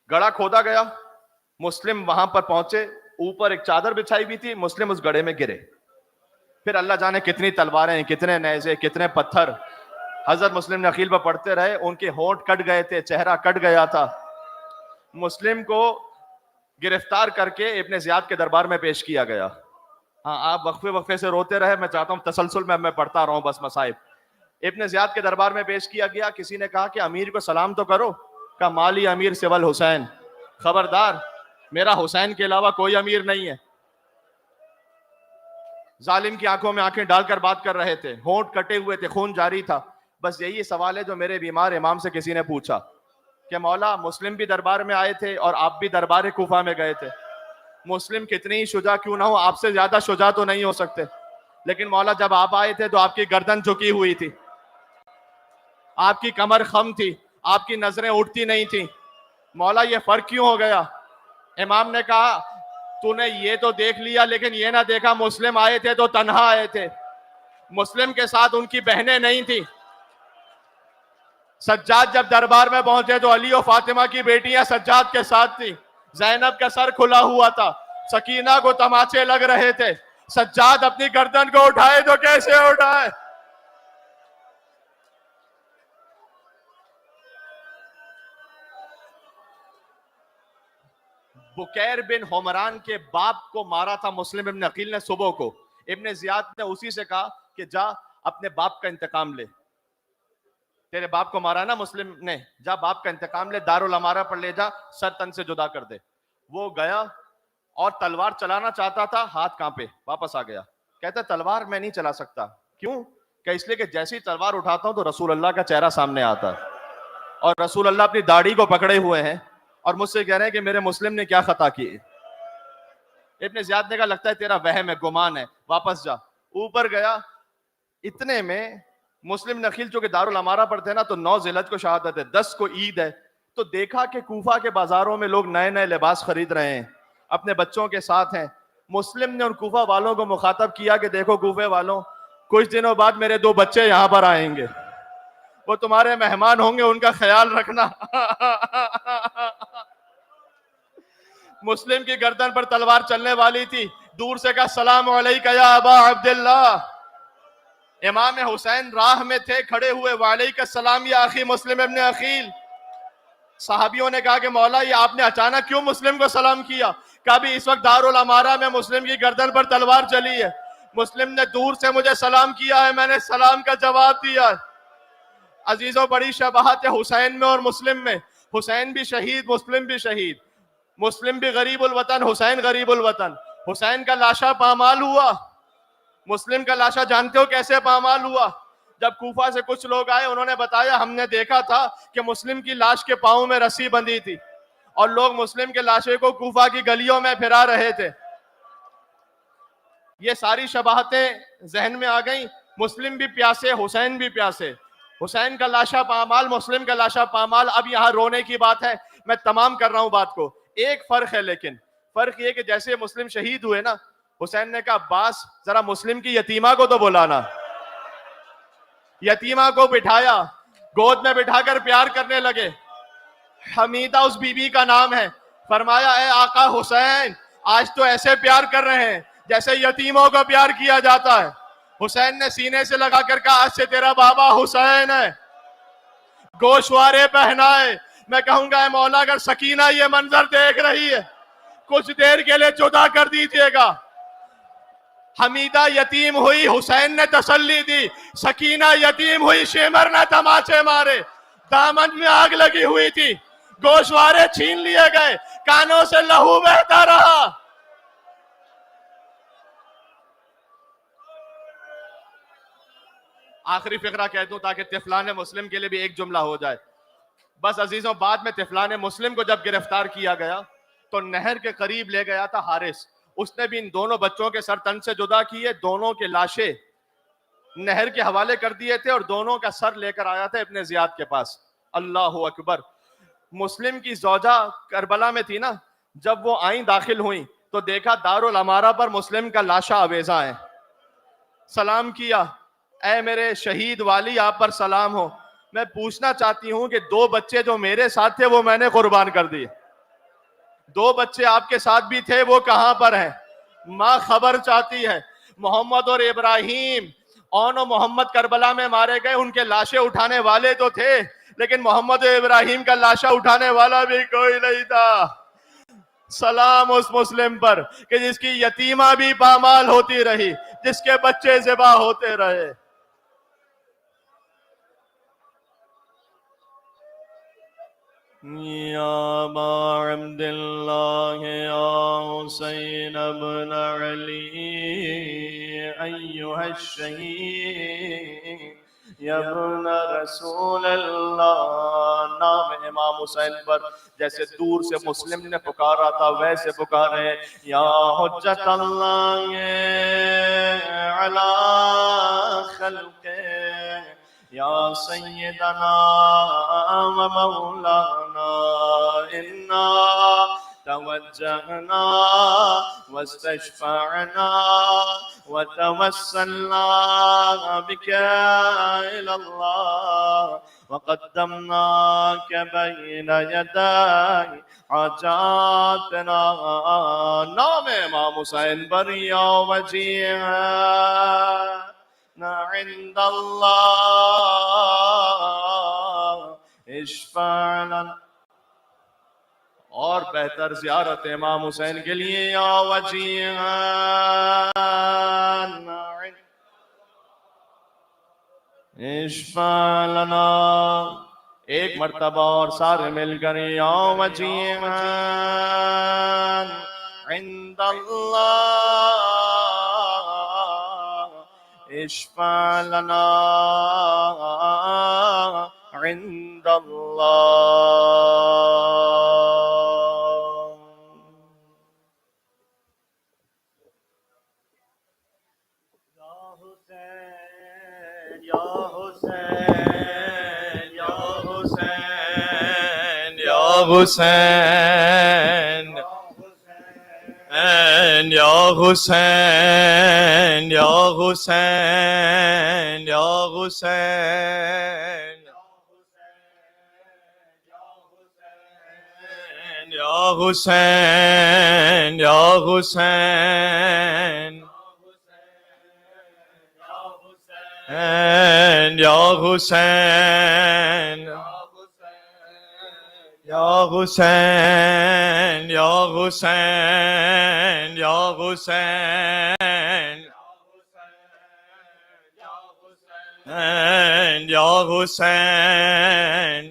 گڑھا کھودا گیا, مسلم وہاں پر پہنچے, اوپر ایک چادر بچھائی بھی تھی, مسلم اس گڑھے میں گرے. پھر اللہ جانے کتنی تلواریں, کتنے نیزے, کتنے پتھر حضرت مسلم عقیل پر پڑتے رہے. ان کے ہونٹ کٹ گئے تھے, چہرہ کٹ گیا تھا. مسلم کو گرفتار کر کے ابن زیاد کے دربار میں پیش کیا گیا. ہاں آپ وقفے وقفے سے روتے رہے, میں چاہتا ہوں تسلسل میں پڑھتا رہا ہوں بس مصائب. ابن زیاد کے دربار میں پیش کیا گیا. کسی نے کہا کہ امیر کو سلام تو کرو. کہا مالی امیر سول حسین, خبردار میرا حسین کے علاوہ کوئی امیر نہیں ہے. ظالم کی آنکھوں میں آنکھیں ڈال کر بات کر رہے تھے, ہونٹ کٹے ہوئے تھے, خون جاری تھا. بس یہی سوال ہے جو میرے بیمار امام سے کسی نے پوچھا کہ مولا مسلم بھی دربار میں آئے تھے اور آپ بھی دربار کوفہ میں گئے تھے, مسلم کتنی ہی شجاع کیوں نہ ہو, آپ سے زیادہ شجاع تو نہیں ہو سکتے, لیکن مولا جب آپ آئے تھے تو آپ کی گردن جھکی ہوئی تھی, آپ کی کمر خم تھی, آپ کی نظریں اٹھتی نہیں تھیں. مولا یہ فرق کیوں ہو گیا؟ امام نے کہا تو نے یہ تو دیکھ لیا لیکن یہ نہ دیکھا مسلم آئے تھے تو تنہا آئے تھے، مسلم کے ساتھ ان کی بہنیں نہیں تھیں۔ سجاد جب دربار میں پہنچے تو علی و فاطمہ کی بیٹیاں سجاد کے ساتھ تھیں، زینب کا سر کھلا ہوا تھا، سکینہ کو تماچے لگ رہے تھے، سجاد اپنی گردن کو اٹھائے تو کیسے اٹھائے؟ بکیر بن حمران کے باپ کو مارا تھا مسلم ابن عقیل نے صبح کو، ابن زیاد نے اسی سے کہا کہ جا اپنے باپ کا انتقام لے، تیرے باپ کو مارا نا مسلم نے، جا باپ کا انتقام لے، دارالامارہ پر لے جا، سر تن سے جدا کر دے۔ وہ گیا اور تلوار چلانا چاہتا تھا، ہاتھ کانپے، واپس آ گیا، کہتا تلوار میں نہیں چلا سکتا، کیوں؟ کہ اس لیے کہ جیسی تلوار اٹھاتا ہوں تو رسول اللہ کا چہرہ سامنے آتا ہے، اور رسول اللہ اپنی داڑھی کو پکڑے ہوئے ہیں اور مجھ سے کہہ رہے ہیں کہ میرے مسلم نے کیا خطا کی۔ ابن زیاد نے کہا لگتا ہے تیرا وہم ہے، گمان ہے، واپس جا۔ اوپر گیا، اتنے میں مسلم نخیل چونکہ دارالامارہ پر تھے نا تو 9 ذی الحجہ کو شہادت ہے، 10 کو عید ہے، تو دیکھا کہ کوفہ کے بازاروں میں لوگ نئے نئے لباس خرید رہے ہیں، اپنے بچوں کے ساتھ ہیں۔ مسلم نے ان کوفہ والوں کو مخاطب کیا کہ دیکھو کوفہ والوں، کچھ دنوں بعد میرے 2 بچے یہاں پر آئیں گے، وہ تمہارے مہمان ہوں گے، ان کا خیال رکھنا۔ مسلم کی گردن پر تلوار چلنے والی تھی، دور سے کہا السلام علیکہ یا ابا عبداللہ۔ امام حسین راہ میں تھے کھڑے ہوئے، وعلیکہ السلام یا اخی مسلم ابن عقیل۔ صحابیوں نے کہا کہ مولا یہ آپ نے اچانک کیوں مسلم کو سلام کیا؟ کہا بھی اس وقت دارالامارہ میں مسلم کی گردن پر تلوار چلی ہے، مسلم نے دور سے مجھے سلام کیا ہے، میں نے سلام کا جواب دیا ہے۔ عزیزوں بڑی شباہت ہے حسین میں اور مسلم میں، حسین بھی شہید، مسلم بھی شہید، مسلم بھی غریب الوطن، حسین غریب الوطن۔ حسین کا لاشا پامال ہوا، مسلم کا لاشا جانتے ہو کیسے پامال ہوا؟ جب کوفہ سے کچھ لوگ آئے انہوں نے بتایا ہم نے دیکھا تھا کہ مسلم کی لاش کے پاؤں میں رسی بندھی تھی اور لوگ مسلم کے لاشے کو کوفہ کی گلیوں میں پھرا رہے تھے۔ یہ ساری شباہتیں ذہن میں آ گئیں، مسلم بھی پیاسے، حسین بھی پیاسے، حسین کا لاشا پامال، مسلم کا لاشا پامال۔ اب یہاں رونے کی بات ہے، میں تمام کر رہا ہوں بات کو۔ ایک فرق ہے، لیکن فرق یہ کہ جیسے مسلم شہید ہوئے نا، حسین نے کہا عباس ذرا مسلم کی یتیمہ کو تو بلانا۔ یتیمہ کو بٹھایا، گود میں بٹھا کر پیار کرنے لگے۔ حمیدہ اس بی بی کا نام ہے۔ فرمایا اے آقا حسین، آج تو ایسے پیار کر رہے ہیں جیسے یتیموں کو پیار کیا جاتا ہے۔ حسین نے سینے سے لگا کر کہا آج سے تیرا بابا حسین ہے، گوشوارے پہنائے۔ میں کہوں گا اے مولا اگر سکینہ یہ منظر دیکھ رہی ہے کچھ دیر کے لیے جدا کر دیجئے گا۔ حمیدہ یتیم ہوئی، حسین نے تسلی دی، سکینہ یتیم ہوئی، شمر نے تماچے مارے، دامن میں آگ لگی ہوئی تھی، گوشوارے چھین لیے گئے، کانوں سے لہو بہتا رہا۔ آخری فقرہ کہہ دوں تاکہ طفلان مسلم کے لیے بھی ایک جملہ ہو جائے۔ بس عزیزوں بعد میں طفلان مسلم کو جب گرفتار کیا گیا تو نہر کے قریب لے گیا تھا حارث، اس نے بھی ان دونوں بچوں کے سر تن سے جدا کیے، دونوں کے لاشیں نہر کے حوالے کر دیے تھے اور دونوں کا سر لے کر آیا تھا ابن زیاد کے پاس۔ اللہ اکبر۔ مسلم کی زوجہ کربلا میں تھی نا، جب وہ آئیں داخل ہوئیں تو دیکھا دارالامارہ پر مسلم کا لاشا آویزاں ہے۔ سلام کیا، اے میرے شہید والی آپ پر سلام ہو، میں پوچھنا چاہتی ہوں کہ 2 بچے جو میرے ساتھ تھے وہ میں نے قربان کر دیے، 2 بچے آپ کے ساتھ بھی تھے، وہ کہاں پر ہیں؟ ماں خبر چاہتی ہے۔ محمد اور ابراہیم اون و محمد کربلا میں مارے گئے، ان کے لاشیں اٹھانے والے تو تھے لیکن محمد و ابراہیم کا لاشا اٹھانے والا بھی کوئی نہیں تھا۔ سلام اس مسلم پر کہ جس کی یتیمہ بھی پامال ہوتی رہی، جس کے بچے ذبح ہوتے رہے۔ یا ابا عبداللہ یا حسین ابن علی ایہا الشہید یا ابن رسول اللہ۔ نام امام حسین پر جیسے دور سے مسلم نے پکارا تھا ویسے پکارے، یا حجت اللہ علی خلقہ یا سیدنا و مولانا انا توجهنا واستشفعنا وتوسلنا بك إلى الله وقدمناك بين يدي حاجاتنا. نام امام حسین پر یا وجیہنا عند اللہ اشفع لنا. اور بہتر زیارت امام حسین کے لیے یا وجیہنا اشفع لنا. ایک مرتبہ اور سارے مل کر یا وجیہنا عند اللہ اشفع لنا عند اللہ. یا حسین یا حسین یا حسین یا حسین یا حسین یا حسین یا حسین یا حسین یا حسین یا حسین یا حسین یا حسین یا حسین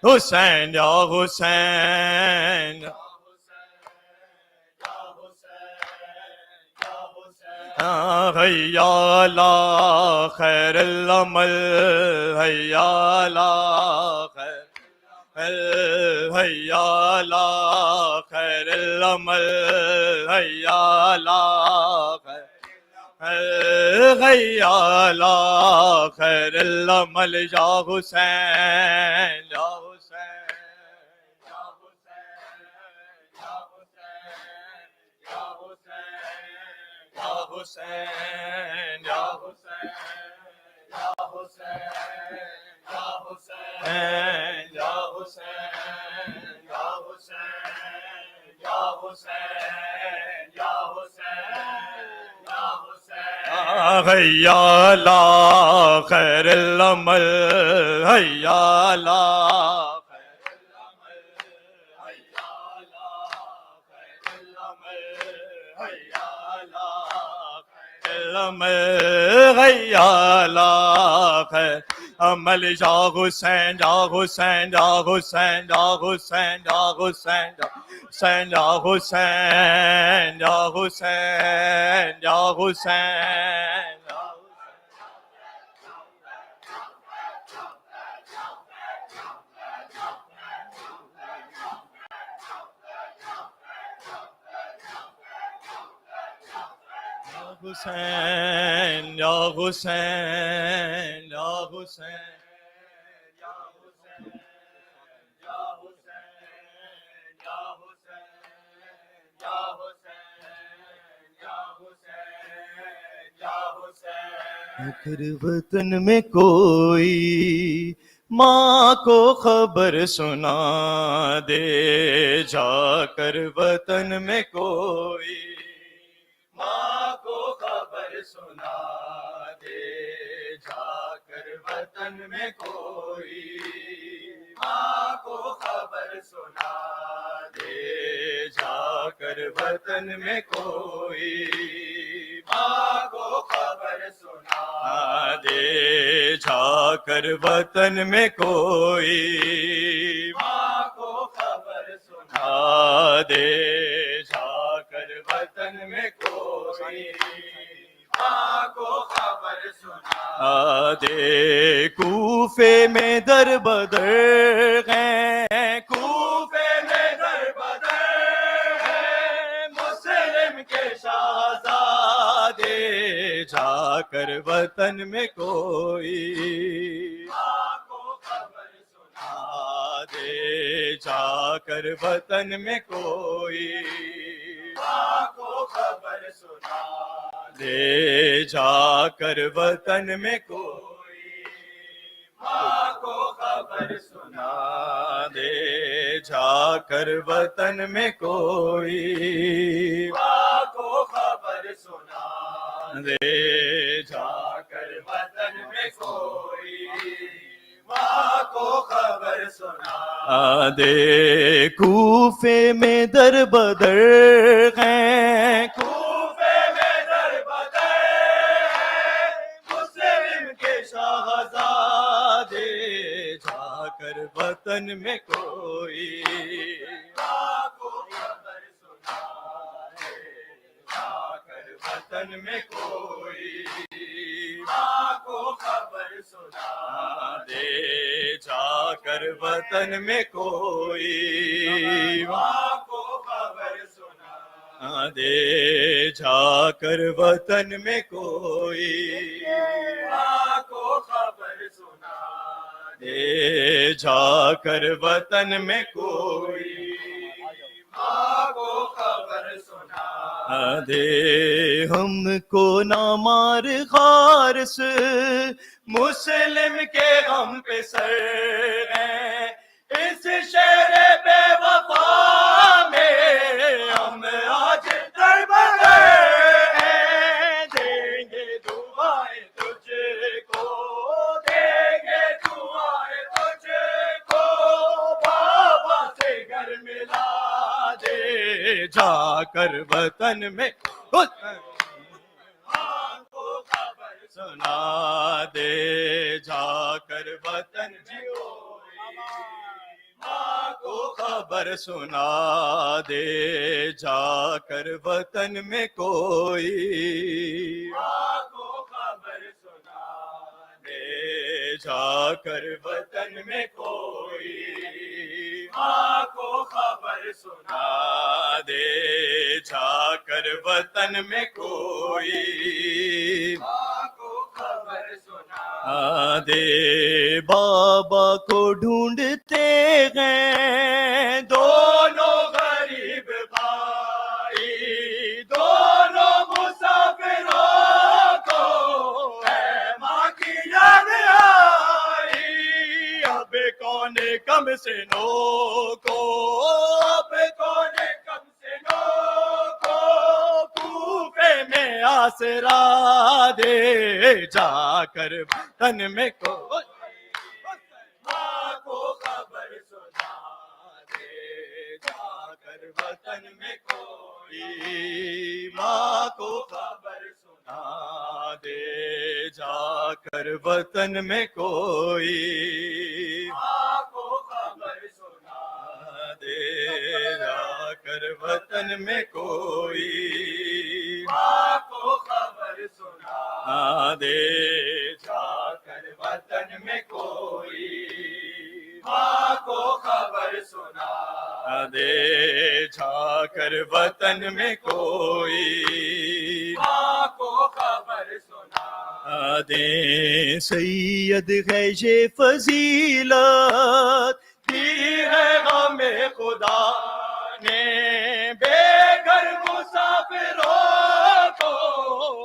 حسین یا حسین حیا علی خیر العمل حیا علی خیر حیا علی خیر العمل حیا علی حیا علی خیر العمل. یا حسین یا حسین یا حسین یا حسین یا حسین یا حسین یا حسین یا حسین یا حسین یا حسین حیا علی خیر العمل حیا علی حیا علی خیر عمل. یا حسین یا حسین یا حسین یا حسین یا حسین یا حسین یا حسین یا حسین. حسین یا حسین یا حسین یا حسین یا حسین یا حسین یا حسین یا حسین یا حسین. اگر وطن میں کوئی ماں کو خبر سنا دے جا کر وطن میں کوئی ماں کو خبر سنا دے جا کر وطن میں کوئی ماں کو خبر سنا دے جا کر وطن میں کوئی ماں کو خبر سنا دے جا کر وطن میں کوئی ماں کو خبر سنا دے جا کر وطن میں کوئی ماں کو خبر سنا دے. کوفے میں در بدر ہیں کوفے میں در بدر ہیں مسلم کے شہزادے جا کر وطن میں کوئی ماں کو خبر سنا دے جا کر وطن میں کوئی ماں کو خبر سنا دے جا کر وطن میں کوئی ماں کو خبر سنا دے جا کر وطن میں کوئی ماں کو خبر سنا دے جا کر وطن میں کوئی ماں کو خبر سنا دے کوفے میں در بدر ہیں کوفے میں در بدر مسلم کے شاہزادے جا کر وطن میں کوئی ماں کو خبر سنا جا کر وطن میں کوئی ماں کو خبر سنا دے جا کر وطن میں کوئی ماں کو خبر سنا دے جا کر وطن میں کوئی ماں کو خبر سنا دے جا کر وطن میں کوئی ماں کو خبر سنا دے ہم کو نہ مار غارس مسلم کے غم پہ سر ہیں اس شہر بے وفا میں ہم آج در بدر ہیں دیں گے دعائیں تجھ کو دیں گے دعائیں تجھ کو بابا سے گھر ملا دے جا کر وطن میں ماں کو خبر سنا دے جا کر وطن ماں کو خبر سنا دے جا کر وطن میں کوئی ماں کو خبر سنا دے جا کر وطن میں کوئی ماں کو خبر سنا دے جا کر وطن میں کوئی ماں کو خبر سنا دے بابا کو ڈھونڈتے ہیں دونوں غریب بھائی دونوں مسافروں کو اے ماں کی یاد آئی اب کون کم سے نو کو اب کون کم سے نو کو کوفے میں آسرا دے جا کر وطن میں کوئی ماں کو خبر سنا دے جا کر وطن میں کوئی ماں کو خبر سنا دے جا کر وطن میں کوئی ماں کو خبر سنا دے جا کر وطن میں کوئی ماں کو خبر سنا دے جا کر وطن میں کوئی ماں کو خبر سنا دے جا کر وطن میں کوئی ماں کو خبر سنا دے سید ہے یہ فضیلت دی ہے غم خدا نے بے گھر مسافروں کو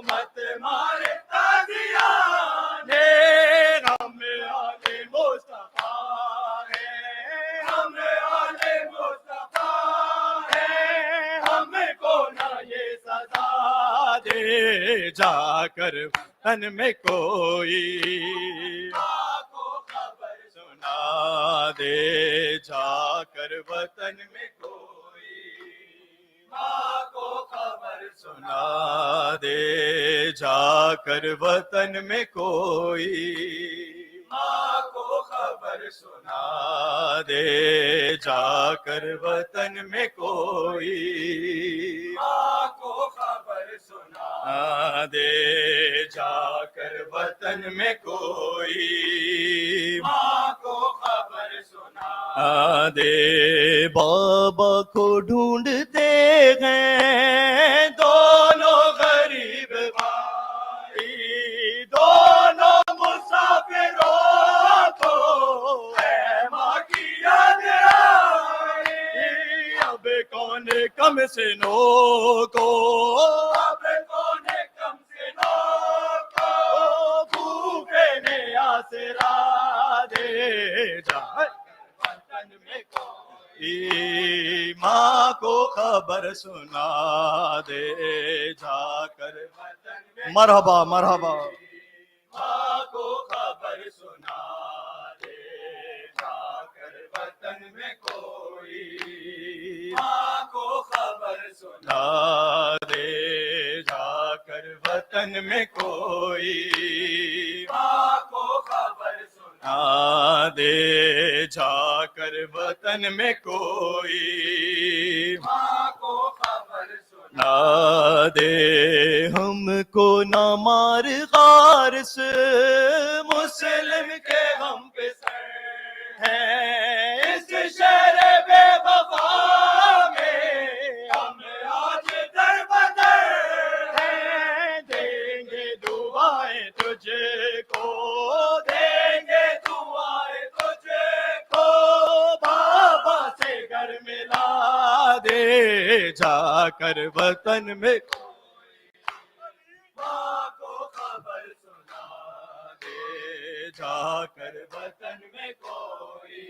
مت مارے تازیانے غم آل مصطفیٰ ہے ہم آل مصطفیٰ ہے ہم کو نہ یہ سزا دے جا کر وطن میں کوئی ماں کو خبر سنا دے جا کر وطن میں کوئی ماں کو خبر سنا دے جا کر وطن میں کوئی ماں کو خبر سنا دے جا کر وطن میں کوئی ماں کو خبر سنا دے جا کر وطن میں کوئی ماں کو خبر سنا دے بابا کو ڈھونڈتے ہیں دونوں غریب بھائی دونوں مسافروں کو اے ماں کی یاد اب کون کم سنو کو اب کون کم سنوں کو بھوکے نے آسرا دے جائے وطن میں کوئی ماں کو خبر سنا دے جا کر وطن میں مرحبا مرحبا ماں کو خبر سنا دے جا کر وطن میں کوئی ماں کو خبر سنا لا دے جا کر وطن میں کوئی ماں کو خبر سنا نہ دے جا کر وطن میں کوئی ماں کو خبر سنا نہ دے ہم کو نہ مار غار سے مسلم کے ہم پہ سر ہے اس شہر بے وفا میں ہم آج در بدر ہیں دیں گے دعائیں تجھ کو دیں گے دعائیں تجھے کو بابا سے گھر ملا دے جا کر وطن میں ماں کو خبر سنا دے جا کر وطن میں کوئی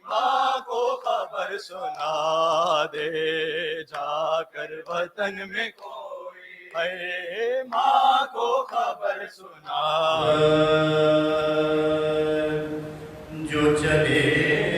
ماں کو خبر سنا دے جا کر وطن میں کوئی اے ماں کو خبر سنا جو چلے